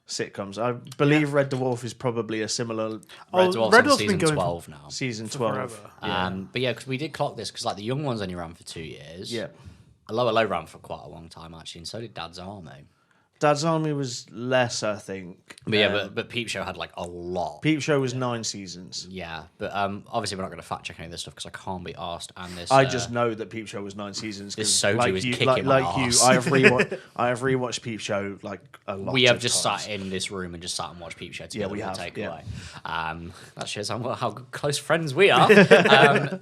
Speaker 2: sitcoms. I believe Red Dwarf is probably a similar.
Speaker 1: Red Dwarf's season 12 now.
Speaker 2: Season 12.
Speaker 1: But because we did clock this because like the young ones only ran for 2 years.
Speaker 2: Yeah.
Speaker 1: Low ran for quite a long time actually, and so did Dad's Army.
Speaker 2: Dad's Army was less, I think.
Speaker 1: But but Peep Show had like a lot.
Speaker 2: Peep Show was 9 seasons.
Speaker 1: Yeah, but obviously we're not going to fact check any of this stuff because I can't be asked. And this,
Speaker 2: I just know that Peep Show was 9 seasons.
Speaker 1: This soju is kicking my arse.
Speaker 2: I have rewatched Peep Show like a lot.
Speaker 1: We have just sat in this room and just sat and watched Peep Show together.
Speaker 2: We have.
Speaker 1: Takeaway. That shows how close friends we are.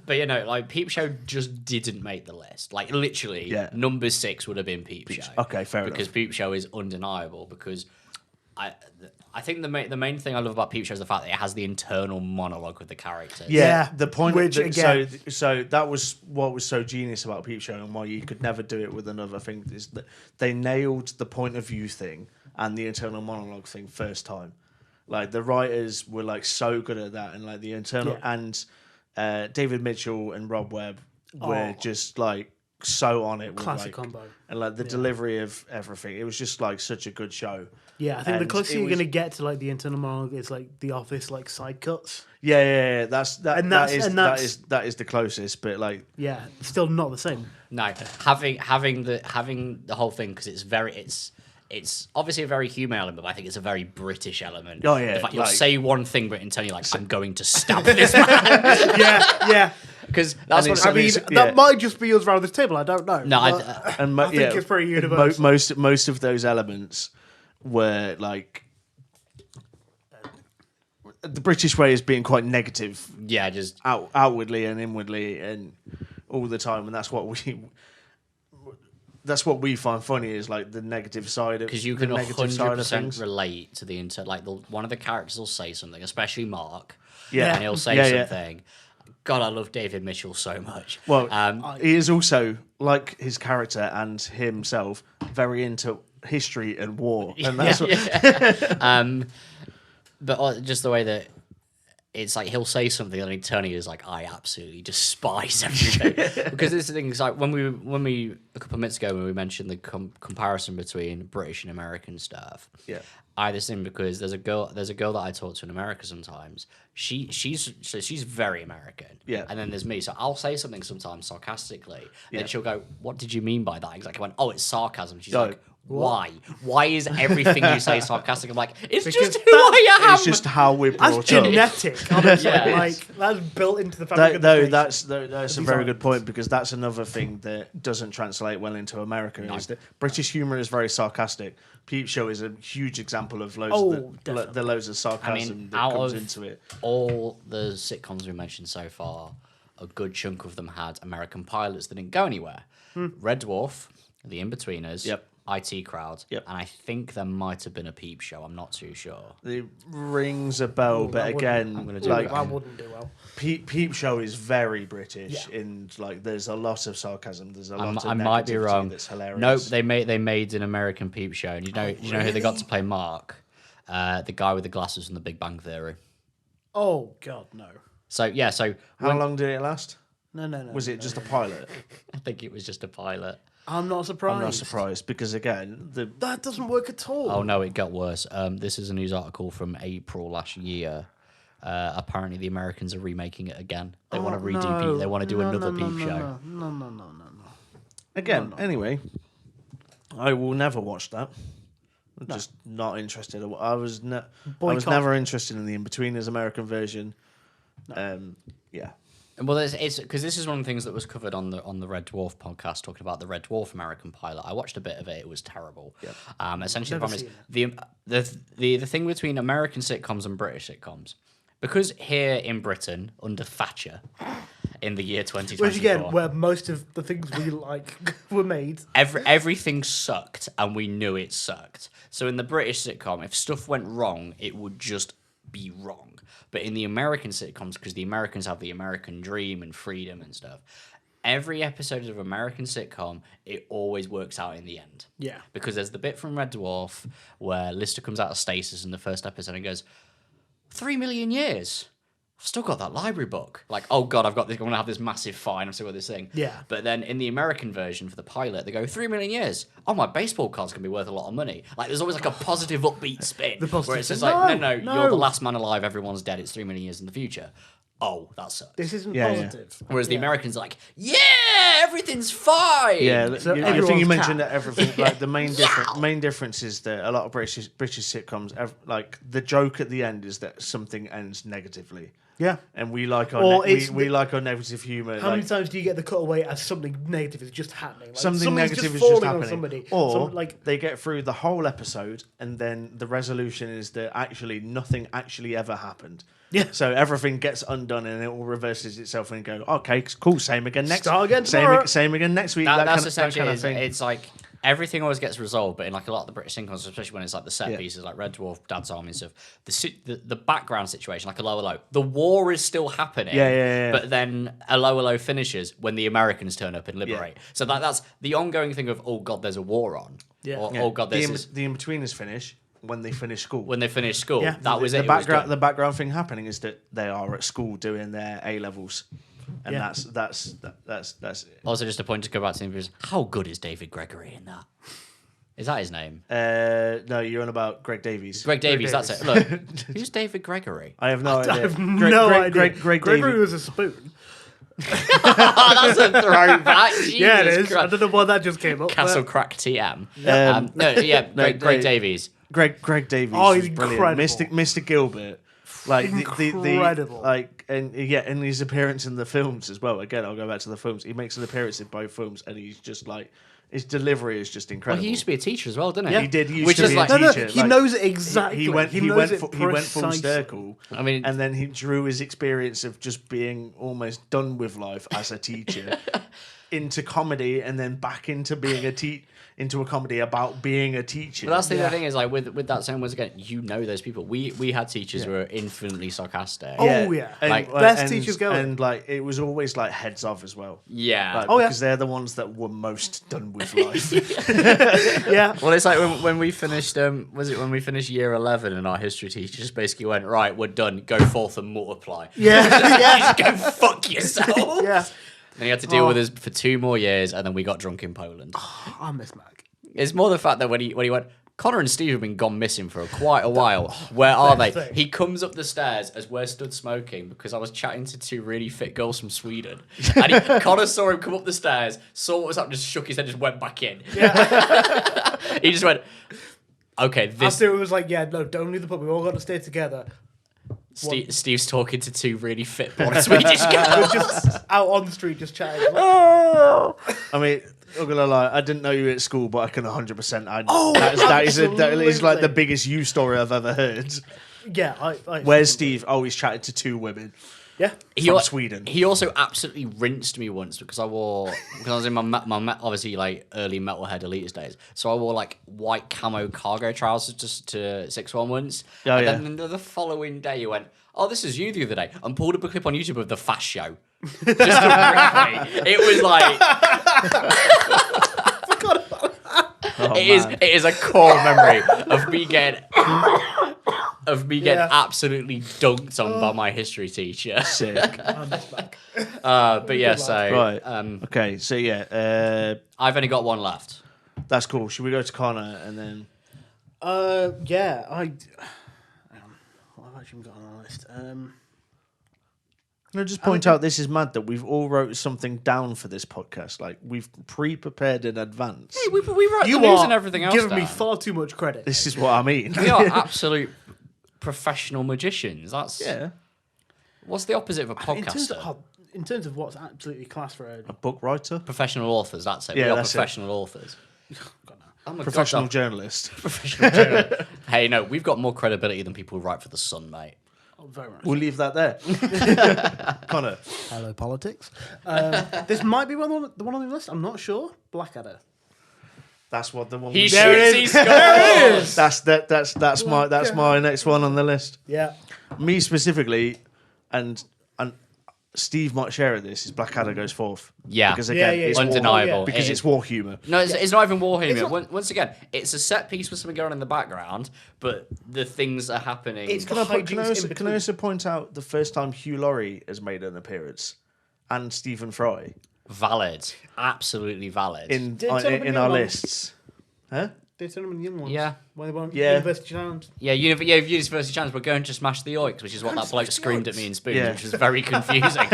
Speaker 1: But like Peep Show just didn't make the list. Like literally, number 6 would have been Peep Show.
Speaker 2: Okay, fair enough.
Speaker 1: Because Peep Show is undeniable because I think the main thing I love about Peep Show is the fact that it has the internal monologue with the characters.
Speaker 2: Yeah, the point. So that was what was so genius about Peep Show and why you could never do it with another thing is that they nailed the point of view thing and the internal monologue thing first time. Like the writers were like so good at that, and like the internal and David Mitchell and Rob Webb were just like so on it.
Speaker 3: Classic combo.
Speaker 2: And like the delivery of everything, it was just like such a good show.
Speaker 3: Yeah, I think the closest you're going to get to like the internal monologue is like The Office, like side cuts.
Speaker 2: Yeah. That is the closest, but like
Speaker 3: still not the same.
Speaker 1: No, having the whole thing because it's obviously a very human element, but I think it's a very British element.
Speaker 2: Oh yeah,
Speaker 1: the fact you'll say one thing, but until you're like, I'm going to stab this man.
Speaker 3: yeah.
Speaker 1: Because that's what
Speaker 3: I mean. That might just be us around this table. I don't know.
Speaker 1: No,
Speaker 3: I think it's pretty universal.
Speaker 2: Most of those elements were like the British way is being quite negative.
Speaker 1: Yeah, just
Speaker 2: outwardly and inwardly and all the time, and that's what we find funny is like the negative side of
Speaker 1: because you can 100% relate to the one of the characters will say something, especially Mark.
Speaker 2: Yeah,
Speaker 1: and he'll say something. God, I love David Mitchell so much.
Speaker 2: Well, he is also, like his character and himself, very into history and war. And that's
Speaker 1: but just the way that it's like he'll say something and Tony is like, I absolutely despise everything. Because this thing is like when we a couple of minutes ago when we mentioned the comparison between British and American stuff.
Speaker 2: Yeah.
Speaker 1: I had this in because there's a girl that I talk to in America sometimes. She's very American.
Speaker 2: Yeah.
Speaker 1: And then there's me. So I'll say something sometimes sarcastically. And then she'll go, what did you mean by that? Exactly. I went, oh, it's sarcasm. She's like, why? Why is everything you say sarcastic? I'm like, it's
Speaker 3: Because
Speaker 1: just who I am.
Speaker 2: It's just how we're brought
Speaker 3: That's
Speaker 2: up.
Speaker 3: genetic, honestly.
Speaker 1: Yeah.
Speaker 3: Like, that's built into the fabric of the nation.
Speaker 2: That's a very good point, because that's another thing that doesn't translate well into America. Is that British humour is very sarcastic. Peep Show is a huge example of loads of sarcasm that comes into it.
Speaker 1: All the sitcoms we mentioned so far, a good chunk of them had American pilots that didn't go anywhere. Red Dwarf, The In-Betweeners, IT Crowd, and I think there might have been a Peep Show. I'm not too sure.
Speaker 2: It rings a bell, but again,
Speaker 3: I'm gonna do that wouldn't do well.
Speaker 2: Peep Show is very British, in like there's a lot of sarcasm. There's a lot of
Speaker 1: I might be wrong.
Speaker 2: That's hilarious.
Speaker 1: Nope, they made an American Peep Show, and you know who they got to play Mark, the guy with the glasses from The Big Bang Theory.
Speaker 3: Oh God, no.
Speaker 1: So
Speaker 2: how long did it last?
Speaker 3: No.
Speaker 2: Was it just a pilot?
Speaker 1: I think it was just a pilot.
Speaker 3: I'm not surprised.
Speaker 2: I'm not surprised, because again,
Speaker 3: that doesn't work at all.
Speaker 1: Oh no, it got worse. This is a news article from April last year. Apparently, the Americans are remaking it again. They want to redo Peep. They want to do another Peep Show.
Speaker 3: No.
Speaker 2: Again, anyway, I will never watch that. I'm just not interested. I was never interested in the In-Betweeners American version. Yeah.
Speaker 1: Well, it's because this is one of the things that was covered on the Red Dwarf podcast, talking about the Red Dwarf American pilot. I watched a bit of it; it was terrible. Yep. Essentially, the problem is the thing between American sitcoms and British sitcoms, because here in Britain under Thatcher, in the year 2024,
Speaker 3: which again, where most of the things we like were made,
Speaker 1: everything sucked, and we knew it sucked. So in the British sitcom, if stuff went wrong, it would just be wrong. But in the American sitcoms, because the Americans have the American dream and freedom and stuff, every episode of American sitcom, it always works out in the end.
Speaker 3: Yeah.
Speaker 1: Because there's the bit from Red Dwarf where Lister comes out of stasis in the first episode and goes, 3 million years. I've still got that library book. Like, oh God, I'm going to have this massive fine. I've still got this thing.
Speaker 3: Yeah.
Speaker 1: But then in the American version for the pilot, they go, 3 million years. Oh, my baseball card's going to be worth a lot of money. Like, there's always like a positive, upbeat spin. Where it's just like, no, you're the last man alive. Everyone's dead. It's 3 million years in the future. Oh, that sucks.
Speaker 3: This isn't positive.
Speaker 1: Yeah. Whereas the Americans are like, yeah, everything's fine.
Speaker 2: Yeah, so I think you mentioned that everything. Like the main difference is that a lot of British sitcoms, like the joke at the end is that something ends negatively.
Speaker 3: Yeah,
Speaker 2: and we like our we like our negative humour.
Speaker 3: How many times do you get the cutaway as something negative is just happening? Like
Speaker 2: something negative is just happening, or they get through the whole episode and then the resolution is that actually nothing actually ever happened.
Speaker 3: Yeah.
Speaker 2: So everything gets undone and it all reverses itself and go, okay, cool, same again next.
Speaker 3: Start again tomorrow.
Speaker 2: Same again next week.
Speaker 1: That's essentially that kind of thing. It's like everything always gets resolved, but in like a lot of the British sitcoms, especially when it's like the set pieces, like Red Dwarf, Dad's Army and stuff, the background situation, like a Low Low, the war is still happening.
Speaker 2: Yeah.
Speaker 1: But then a Low Low finishes when the Americans turn up and liberate. Yeah. So that's the ongoing thing of, oh God, there's a war on.
Speaker 2: Yeah. Or, oh God, there's the In-Betweeners finish. When they finish school.
Speaker 1: That was it.
Speaker 2: The background thing happening is that they are at school doing their A levels, and that's it.
Speaker 1: Also, just a point to go back to the interviews. How good is David Gregory in that? Is that his name?
Speaker 2: No, you're on about Greg Davies.
Speaker 1: Greg Davies, that's it. Look, who's David Gregory?
Speaker 2: I have no idea.
Speaker 3: I have no idea.
Speaker 2: Greg
Speaker 3: Gregory was a spoon.
Speaker 1: That's a throwback.
Speaker 3: Yeah, it is. Christ. I don't know why that just came up.
Speaker 1: Castle Crack TM. Greg Davies.
Speaker 2: Greg Davies.
Speaker 3: Oh, he's
Speaker 2: brilliant.
Speaker 3: incredible.
Speaker 2: Mr. Gilbert. Like
Speaker 3: incredible.
Speaker 2: and his appearance in the films as well. Again, I'll go back to the films. He makes an appearance in both films, and he's just like his delivery is just incredible.
Speaker 1: Well, he used to be a teacher as well, didn't he?
Speaker 2: Yeah, he did. He used to be a teacher.
Speaker 3: He knows it exactly.
Speaker 2: He went full circle.
Speaker 1: I mean,
Speaker 2: and then he drew his experience of just being almost done with life as a teacher into comedy and then back into being into a comedy about being a teacher.
Speaker 1: But that's the other thing is like with that same once again, those people. We had teachers who were infinitely sarcastic.
Speaker 3: Oh yeah,
Speaker 2: and,
Speaker 3: best teachers going.
Speaker 2: And like it was always like heads off as well.
Speaker 1: Yeah.
Speaker 2: Because they're the ones that were most done with life.
Speaker 3: Yeah.
Speaker 1: Well, it's like when we finished. Was it when we finished year 11 and our history teacher just basically went, right, we're done. Go forth and multiply.
Speaker 3: Yeah.
Speaker 1: Just go fuck yourself.
Speaker 3: Yeah.
Speaker 1: And he had to deal with us for 2 more years, and then we got drunk in Poland.
Speaker 3: I miss Mac.
Speaker 1: It's more the fact that when he went, Connor and Steve have been gone missing for quite a while. Where are they?
Speaker 3: thing.
Speaker 1: He comes up the stairs as we're stood smoking because I was chatting to 2 really fit girls from Sweden. And Connor saw him come up the stairs, saw what was happening, just shook his head, just went back in.
Speaker 3: Yeah.
Speaker 1: He just went, okay, this...
Speaker 3: After it was like, yeah, no, don't leave the pub. We all got to stay together.
Speaker 1: Steve's talking to 2 really fit blonde Swedish girls.
Speaker 3: We're just out on the street, just chatting.
Speaker 2: I mean, I'm gonna lie, I didn't know you were at school, but I can 100%. That is like the biggest you story I've ever heard.
Speaker 3: Yeah,
Speaker 2: Where's Steve? Oh, he's chatted to 2 women.
Speaker 3: Yeah,
Speaker 2: from Sweden.
Speaker 1: He also absolutely rinsed me once because I was in my obviously like early metalhead elitist days, so I wore like white camo cargo trousers just to 6-1 once. Then the following day he went, "Oh, this is you the other day," and pulled up a clip on YouTube of the Fast Show. Just to rip me. It was like. It is a core memory of me getting absolutely dunked on by my history teacher.
Speaker 2: Sick.
Speaker 1: But yeah, so
Speaker 2: right. Okay, so yeah,
Speaker 1: I've only got one left.
Speaker 2: That's cool. Should we go to Connor and then?
Speaker 3: Yeah, what have I actually got on the list?
Speaker 2: No, just point out this is mad that we've all wrote something down for this podcast. Like we've pre-prepared in advance.
Speaker 1: Hey, we wrote
Speaker 3: You
Speaker 1: the news
Speaker 3: are
Speaker 1: and everything else
Speaker 3: giving
Speaker 1: down.
Speaker 3: me far too much credit.
Speaker 2: This is what I mean.
Speaker 1: We are absolute professional magicians. That's What's the opposite of a podcaster?
Speaker 3: In terms of what's absolutely class for
Speaker 2: A book writer,
Speaker 1: Professional authors. That's it.
Speaker 2: Yeah,
Speaker 1: we are
Speaker 2: that's
Speaker 1: professional authors.
Speaker 3: God, no.
Speaker 1: Oh my
Speaker 2: professional
Speaker 1: God,
Speaker 2: journalist.
Speaker 1: professional journalist. Hey, no, we've got more credibility than people who write for the Sun, mate.
Speaker 3: Oh, very much.
Speaker 2: We'll leave that there. Connor.
Speaker 3: Hello, politics. This might be the one on the list. I'm not sure. Blackadder.
Speaker 2: That's what the one.
Speaker 1: He
Speaker 3: There
Speaker 1: shoots,
Speaker 3: it
Speaker 1: he scores.
Speaker 2: There it is. That's my next one on the list.
Speaker 3: Yeah.
Speaker 2: Me specifically, and Steve might share this. Is Blackadder goes fourth.
Speaker 1: Yeah.
Speaker 2: Because again, it's
Speaker 1: undeniable.
Speaker 2: war, because it's war humour.
Speaker 1: No, it's not even war humor. Once again, it's a set piece with something going on in the background, but the things are happening.
Speaker 2: Can I also point out the first time Hugh Laurie has made an appearance, and Stephen Fry
Speaker 1: valid, absolutely valid.
Speaker 2: in our lists. Huh?
Speaker 3: They turn them in young ones.
Speaker 1: Yeah.
Speaker 3: Why they won't?
Speaker 2: Yeah.
Speaker 3: University Challenge.
Speaker 1: Yeah, University Challenge, we're going to smash the oiks, which is what that bloke screamed at me in Spoons, which was very confusing.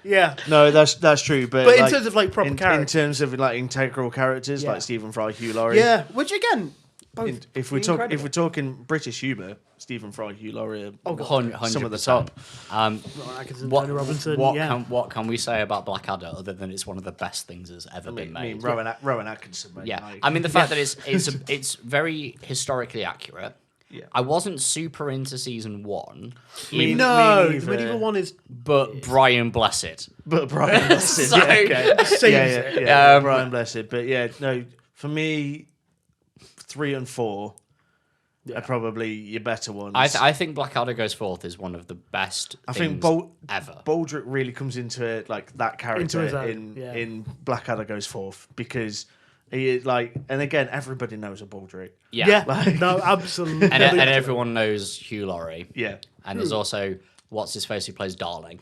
Speaker 3: Yeah.
Speaker 2: No, that's true. But
Speaker 3: But in
Speaker 2: like,
Speaker 3: terms of like proper characters.
Speaker 2: in terms of like integral characters like Stephen Fry, Hugh Laurie.
Speaker 3: Yeah. Which again, both
Speaker 2: If we're talking British humour, Stephen Fry, Hugh Laurie are
Speaker 1: 100%.
Speaker 2: some of the top.
Speaker 1: What can we say about Blackadder other than it's one of the best things that's ever been made?
Speaker 2: Rowan Atkinson, mate.
Speaker 1: Yeah, I mean the fact that it's very historically accurate.
Speaker 2: Yeah.
Speaker 1: I wasn't super into season 1,
Speaker 3: the medieval one is.
Speaker 1: but Brian Blessed.
Speaker 2: But Brian Blessed,
Speaker 1: So-
Speaker 2: yeah. Brian Blessed. But yeah, no, for me, 3 and 4 are probably your better ones.
Speaker 1: I think Blackadder Goes Forth is one of the best things ever.
Speaker 2: Baldrick really comes into it, like that character
Speaker 3: his own,
Speaker 2: in Blackadder Goes Forth, because he is like, and again, everybody knows a Baldrick.
Speaker 1: Yeah.
Speaker 3: No, absolutely.
Speaker 1: and everyone knows Hugh Laurie.
Speaker 2: Yeah.
Speaker 1: And there's also, what's his face, who plays Darling.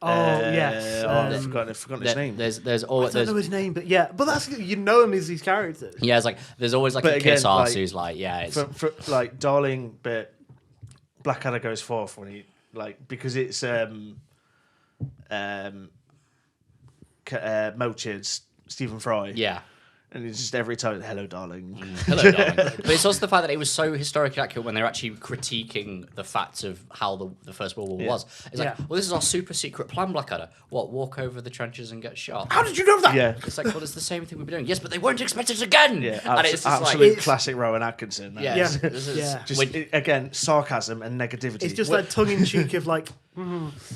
Speaker 3: Oh yes.
Speaker 2: I've forgotten his name.
Speaker 1: There's
Speaker 3: I
Speaker 1: always
Speaker 3: don't know his name, but yeah, but that's you know him as these characters.
Speaker 1: yeah, it's like there's always like
Speaker 2: But
Speaker 1: a kiss
Speaker 2: again,
Speaker 1: ass
Speaker 2: like,
Speaker 1: who's like, yeah, it's
Speaker 2: for like Darling, but Blackadder Goes Forth when he like, because it's Melchizedek, Stephen Fry.
Speaker 1: yeah.
Speaker 2: And it's just every time, hello, darling.
Speaker 1: Hello, darling. But it's also the fact that it was so historically accurate when they're actually critiquing the facts of how the First World War was. It's like, well, this is our super secret plan, Blackadder. What, walk over the trenches and get shot?
Speaker 3: How did you know that?
Speaker 2: Yeah.
Speaker 1: It's like, well, it's the same thing we've been doing. Yes, but they won't expect it again.
Speaker 2: Yeah,
Speaker 1: and it's just
Speaker 2: absolute
Speaker 1: like,
Speaker 2: classic Rowan Atkinson.
Speaker 1: yeah,
Speaker 3: Yeah.
Speaker 1: this is-
Speaker 3: Yeah.
Speaker 2: Just, again, sarcasm and negativity.
Speaker 3: It's just that tongue in cheek of like,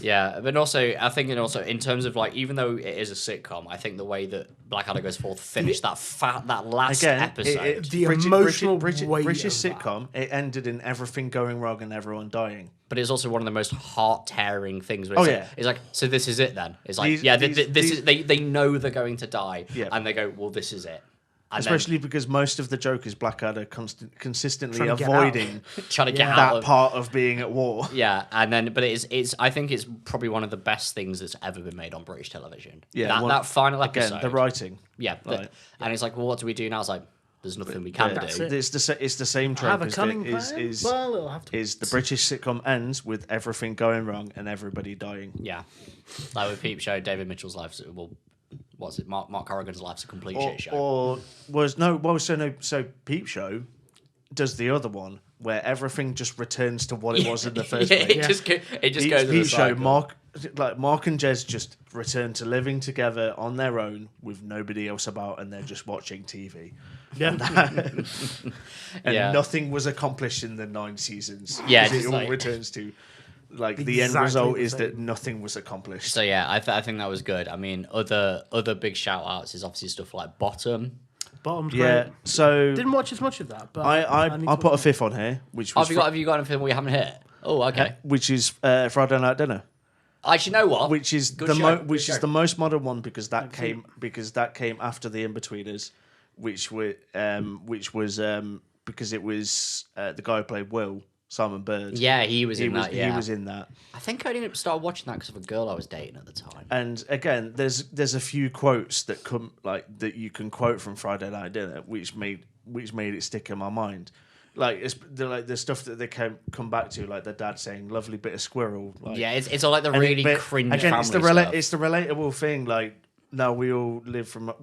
Speaker 1: Yeah, but also I think, and also in terms of like, even though it is a sitcom, I think the way that Blackadder Goes Forth finished that last episode,
Speaker 3: the emotional
Speaker 2: British
Speaker 3: weight of
Speaker 2: sitcom, it ended in everything going wrong and everyone dying.
Speaker 1: but it's also one of the most heart-tearing things. Where it's like, so this is it then. It's like, this is they know they're going to die, and they go, well, this is it. And
Speaker 2: especially because most of the joke is Blackadder consistently avoiding
Speaker 1: trying to get out
Speaker 2: that part of being at war.
Speaker 1: Yeah, and then but it's I think it's probably one of the best things that's ever been made on British television.
Speaker 2: Yeah,
Speaker 1: that final episode.
Speaker 2: Again, the writing.
Speaker 1: Yeah, and it's like, well, what do we do now? It's like, there's nothing we can do.
Speaker 2: It's the same trope. Is the British sitcom ends with everything going wrong and everybody dying.
Speaker 1: Yeah, like with Peep Show, David Mitchell's life. Well, what's it? Mark Corrigan's life's a complete shit show.
Speaker 2: So Peep Show does the other one where everything just returns to what it was in the first place.
Speaker 1: It just goes.
Speaker 2: Peep Show, Mark and Jez just return to living together on their own with nobody else about, and they're just watching TV.
Speaker 3: Yeah,
Speaker 2: and nothing was accomplished in the 9 seasons.
Speaker 1: Yeah,
Speaker 2: it all returns to. Like the end result is that nothing was accomplished.
Speaker 1: So yeah, I think that was good. I mean, other big shout outs is obviously stuff like Bottom's
Speaker 3: great.
Speaker 2: So
Speaker 3: didn't watch as much of that, but
Speaker 2: I put a fifth on here, which was
Speaker 1: have you got anything we haven't hit? Oh, okay.
Speaker 2: Which is Friday Night Dinner.
Speaker 1: Actually, know what?
Speaker 2: Which is the most modern one because that came after the Inbetweeners, which was because it was the guy who played Will. Simon Bird.
Speaker 1: Yeah, he was in that.
Speaker 2: He was in that.
Speaker 1: I think I didn't start watching that because of a girl I was dating at the time.
Speaker 2: And again, there's a few quotes that come that you can quote from Friday Night Dinner, which made it stick in my mind. Like the stuff that they come back to, like the dad saying "lovely bit of squirrel." Like,
Speaker 1: yeah, it's all like the really cringe. Again,
Speaker 2: it's the relatable thing. Like, no, we all live from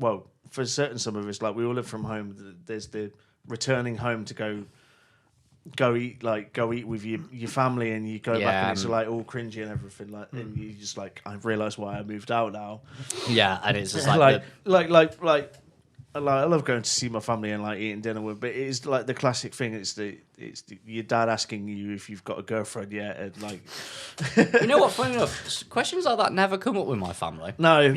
Speaker 2: for some of us, like we all live from home. There's the returning home to go eat with your family, and you go back and it's like all cringy and everything, like and you just like, I've realised why I moved out now.
Speaker 1: Yeah, and it's just
Speaker 2: like I love going to see my family and like eating dinner with, but it's like the classic thing. It's your dad asking you if you've got a girlfriend yet, and like
Speaker 1: you know what? Funny enough, questions like that never come up with my family.
Speaker 2: No,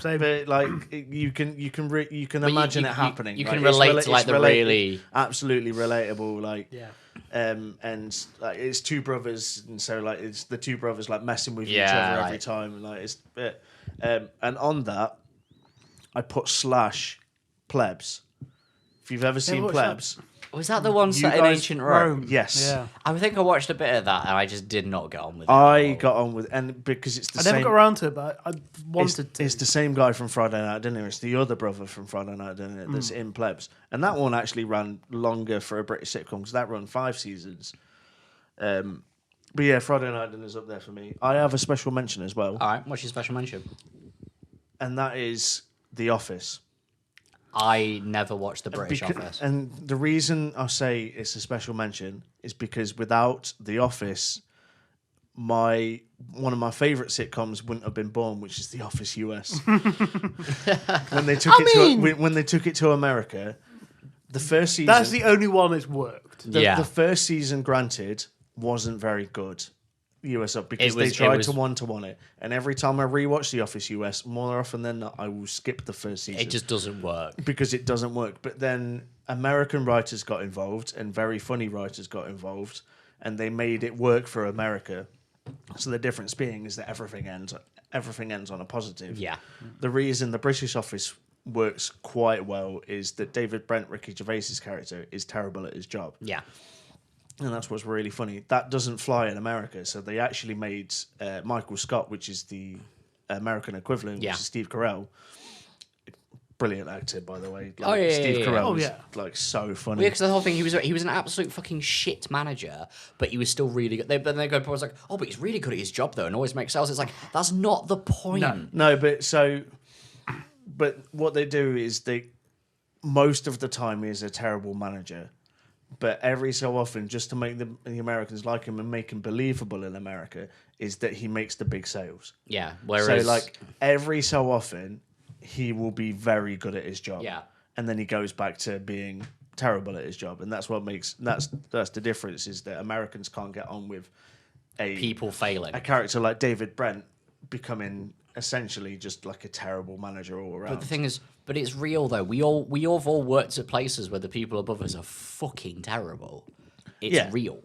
Speaker 2: but like you can imagine it happening.
Speaker 1: You can relate to like the really
Speaker 2: absolutely relatable like. Yeah. And like it's two brothers, and so like it's the two brothers like messing with each other every time, and like it's and on that, I put / Plebs. If you've ever seen Plebs,
Speaker 1: was that the one set in ancient Rome?
Speaker 2: Yes.
Speaker 3: Yeah.
Speaker 1: I think I watched a bit of that, and I just did not get on with it.
Speaker 2: I got on with, and because it's the same.
Speaker 3: I never got around to it, but I wanted to.
Speaker 2: It's the same guy from Friday Night Dinner. It's the other brother from Friday Night Dinner that's in Plebs, and that one actually ran longer for a British sitcom because that ran 5 seasons. But yeah, Friday Night Dinner's up there for me. I have a special mention as well.
Speaker 1: All right, what's your special mention?
Speaker 2: And that is The Office.
Speaker 1: I never watched the British Office.
Speaker 2: And the reason I say it's a special mention is because without The Office, one of my favourite sitcoms wouldn't have been born, which is The Office US. when they took it to America, the first season.
Speaker 3: That's the only one that's worked.
Speaker 2: The first season, granted, wasn't very good. US up because they tried to one-to-one it, and every time I rewatch The Office US, more often than not, I will skip the first season.
Speaker 1: It just doesn't work
Speaker 2: because it doesn't work. But then American writers got involved, and very funny writers got involved, and they made it work for America. So the difference being is that everything ends on a positive.
Speaker 1: Yeah.
Speaker 2: The reason the British Office works quite well is that David Brent, Ricky Gervais's character, is terrible at his job.
Speaker 1: Yeah.
Speaker 2: And that's what's really funny. That doesn't fly in America. So they actually made Michael Scott, which is the American equivalent, which is Steve Carell. Brilliant actor, by the way. Steve Carell was like so funny.
Speaker 1: Yeah, because the whole thing, he was an absolute fucking shit manager, but he was still really good. Then they go, was like, oh, but he's really good at his job though, and always makes sales. It's like, that's not the point.
Speaker 2: No, but what they do is most of the time he is a terrible manager. But every so often, just to make the Americans like him and make him believable in America, is that he makes the big sales.
Speaker 1: Yeah. Whereas,
Speaker 2: so like every so often, he will be very good at his job.
Speaker 1: Yeah.
Speaker 2: And then he goes back to being terrible at his job, and that's what makes that's the difference is that Americans can't get on with
Speaker 1: people failing,
Speaker 2: a character like David Brent becoming essentially just like a terrible manager all around.
Speaker 1: But the thing is, but it's real though. We have all worked at places where the people above us are fucking terrible. It's real.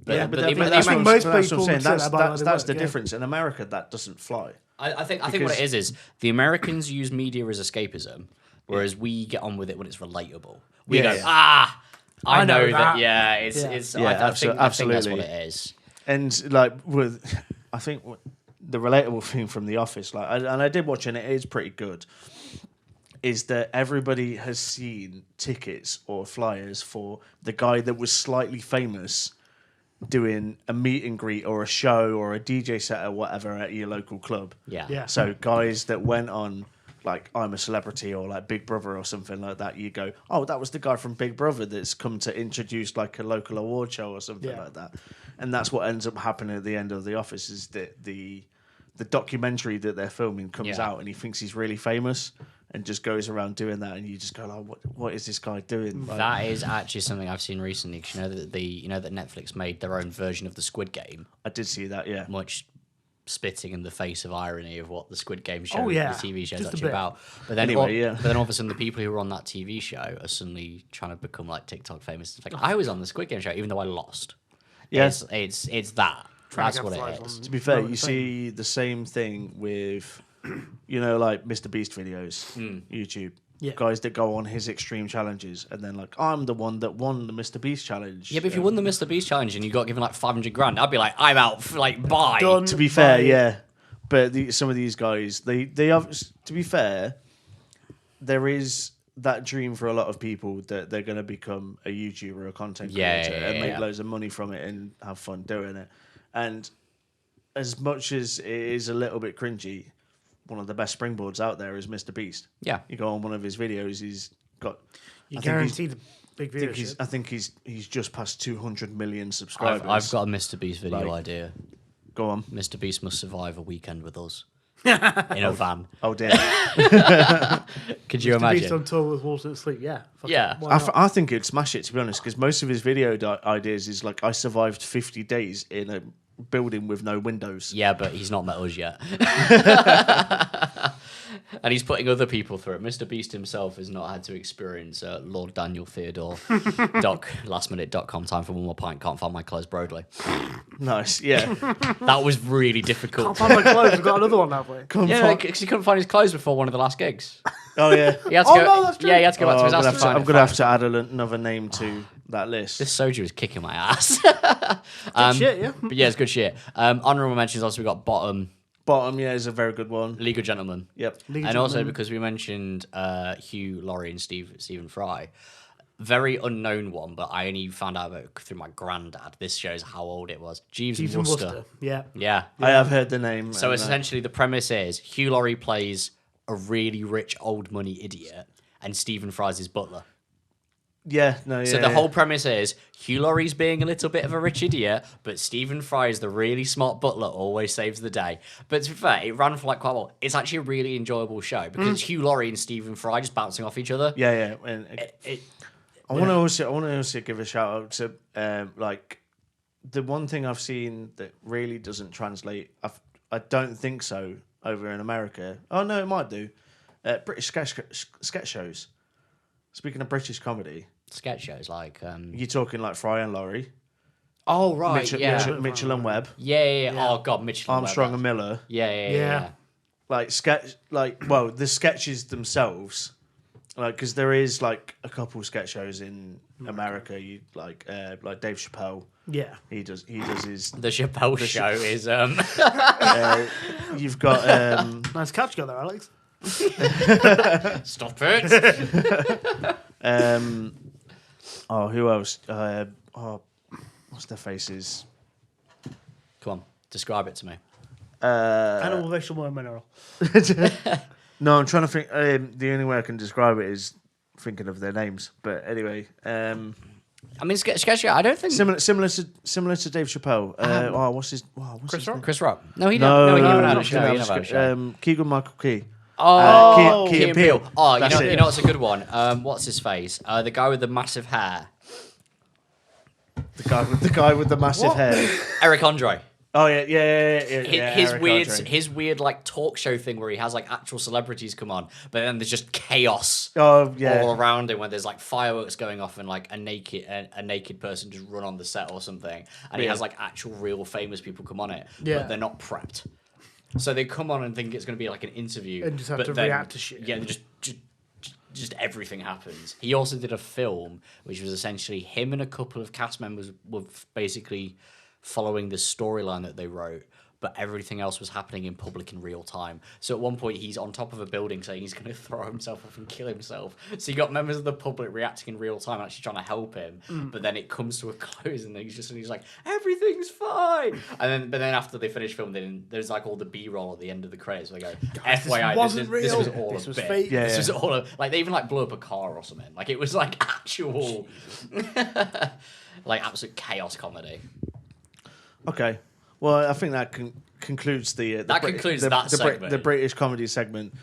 Speaker 2: But that's what I'm saying. That's the difference. In America, that doesn't fly.
Speaker 1: I think what it is the Americans use media as escapism, whereas we get on with it when it's relatable. We go, I know that. Yeah, it's. I think that's what it is.
Speaker 2: And like I think the relatable thing from The Office, and I did watch it, and it is pretty good, is that everybody has seen tickets or flyers for the guy that was slightly famous doing a meet and greet or a show or a DJ set or whatever at your local club.
Speaker 1: Yeah.
Speaker 2: So guys that went on like I'm a Celebrity or like Big Brother or something like that, you go, oh, that was the guy from Big Brother that's come to introduce like a local award show or something like that. And that's what ends up happening at the end of The Office is that the documentary that they're filming comes out and he thinks he's really famous and just goes around doing that, and you just go, like, what is this guy doing? Like,
Speaker 1: that is actually something I've seen recently. Cause you know that Netflix made their own version of the Squid Game.
Speaker 2: I did see that, yeah.
Speaker 1: Much spitting in the face of irony of what the Squid Game show, the TV show, is
Speaker 3: just
Speaker 1: actually about. But then, but then all of a sudden, the people who were on that TV show are suddenly trying to become like TikTok famous. It's like I was on the Squid Game show, even though I lost.
Speaker 2: Yes,
Speaker 1: it's that. That's what it is.
Speaker 2: To be fair, you see the same thing with, like Mr. Beast videos, YouTube. Yeah. Guys that go on his extreme challenges and then like, I'm the one that won the Mr. Beast challenge.
Speaker 1: Yeah, but if you won the Mr. Beast challenge and you got given like 500 grand, I'd be like, I'm out, bye.
Speaker 2: Done. To be fair, yeah. But some of these guys, they have, to be fair, there is that dream for a lot of people that they're going to become a YouTuber or a content creator and make loads of money from it and have fun doing it. And as much as it is a little bit cringy, one of the best springboards out there is Mr. Beast.
Speaker 1: Yeah.
Speaker 2: You go on one of his videos, he's got...
Speaker 3: You guarantee the big viewership.
Speaker 2: I think he's just past 200 million subscribers.
Speaker 1: I've got a Mr. Beast video idea.
Speaker 2: Go on.
Speaker 1: Mr. Beast must survive a weekend with us. In a van.
Speaker 2: Oh, dear.
Speaker 1: Could you
Speaker 3: Mr.
Speaker 1: imagine?
Speaker 3: Beast on tour with Walter at Sleep, yeah.
Speaker 2: I think it'd smash it, to be honest, because most of his video ideas is like, I survived 50 days in a building with no windows.
Speaker 1: Yeah, but he's not met us yet. And he's putting other people through it. Mr. Beast himself has not had to experience Lord Daniel Theodore lastminute.com. Time for one more pint. Can't find my clothes, Broadway.
Speaker 2: Nice, yeah.
Speaker 1: That was really difficult.
Speaker 3: Can't find my clothes. We've got another one that way.
Speaker 1: Because he couldn't find his clothes before one of the last gigs.
Speaker 2: Oh, yeah.
Speaker 1: He had to go, that's true. Yeah, he had to go back to his house.
Speaker 2: I'm going to have to add another name to that list.
Speaker 1: This soju is kicking my ass.
Speaker 3: Good shit, yeah.
Speaker 1: But yeah, it's good shit. Honourable mentions also we got Bottom.
Speaker 2: Bottom, yeah, is a very good one.
Speaker 1: League of Gentlemen.
Speaker 2: Yep.
Speaker 1: Also because we mentioned Hugh Laurie and Stephen Fry. Very unknown one, but I only found out about it through my granddad. This shows how old it was. Jeeves and Wooster.
Speaker 3: Yeah.
Speaker 2: I have heard the name.
Speaker 1: So essentially the premise is Hugh Laurie plays a really rich old money idiot and Stephen Fry's his butler. So the whole premise is Hugh Laurie's being a little bit of a rich idiot, but Stephen Fry is the really smart butler, always saves the day. But to be fair, it ran for like quite a while. It's actually a really enjoyable show because it's Hugh Laurie and Stephen Fry just bouncing off each other.
Speaker 2: Yeah. And I want to also give a shout out to like the one thing I've seen that really doesn't translate. I don't think so over in America. Oh no, it might do. British sketch shows. Speaking of British comedy,
Speaker 1: sketch shows like
Speaker 2: you're talking like Fry and Laurie.
Speaker 1: Oh right,
Speaker 2: Mitchell and Webb.
Speaker 1: Yeah. Oh god, Mitchell
Speaker 2: Armstrong and Miller.
Speaker 1: Yeah.
Speaker 2: Like the sketches themselves, like because there is like a couple sketch shows in America. You like Dave Chappelle.
Speaker 3: Yeah,
Speaker 2: he does his.
Speaker 1: The Chappelle show is.
Speaker 2: You've got
Speaker 3: nice catch you got there, Alex.
Speaker 1: Stop it.
Speaker 2: Who else? What's their faces?
Speaker 1: Come on, describe it to me.
Speaker 3: Animal, vegetable, and mineral.
Speaker 2: No, I'm trying to think. The only way I can describe it is thinking of their names. But anyway,
Speaker 1: I mean, sketch. I don't think
Speaker 2: similar to Dave Chappelle. What's
Speaker 1: Chris Rock. No, he didn't. No, he never had a show.
Speaker 2: Keegan-Michael Key.
Speaker 1: Key and Peele. Oh, you know what's a good one? What's his face? The guy with the massive hair.
Speaker 2: The guy with the massive hair.
Speaker 1: Eric Andre.
Speaker 2: Oh yeah.
Speaker 1: His weird like talk show thing where he has like actual celebrities come on, but then there's just chaos
Speaker 2: all
Speaker 1: around him when there's like fireworks going off and like a naked person just run on the set or something, and he has like actual real famous people come on it, but they're not prepped, so they come on and think it's going to be like an interview
Speaker 3: and just have to react to shit.
Speaker 1: Yeah, just everything happens. He also did a film which was essentially him and a couple of cast members were basically following the storyline that they wrote, but everything else was happening in public in real time. So at one point he's on top of a building saying he's going to throw himself off and kill himself. So you got members of the public reacting in real time, actually trying to help him. But then it comes to a close and he's like, everything's fine. But then after they finish filming, there's like all the B-roll at the end of the credits. Where they go, FYI, this was all a bit.
Speaker 3: Fake.
Speaker 1: This was all like they even like blew up a car or something. Like it was like actual, like absolute chaos comedy.
Speaker 2: Okay, well, I think that concludes the
Speaker 1: segment.
Speaker 2: The British comedy segment.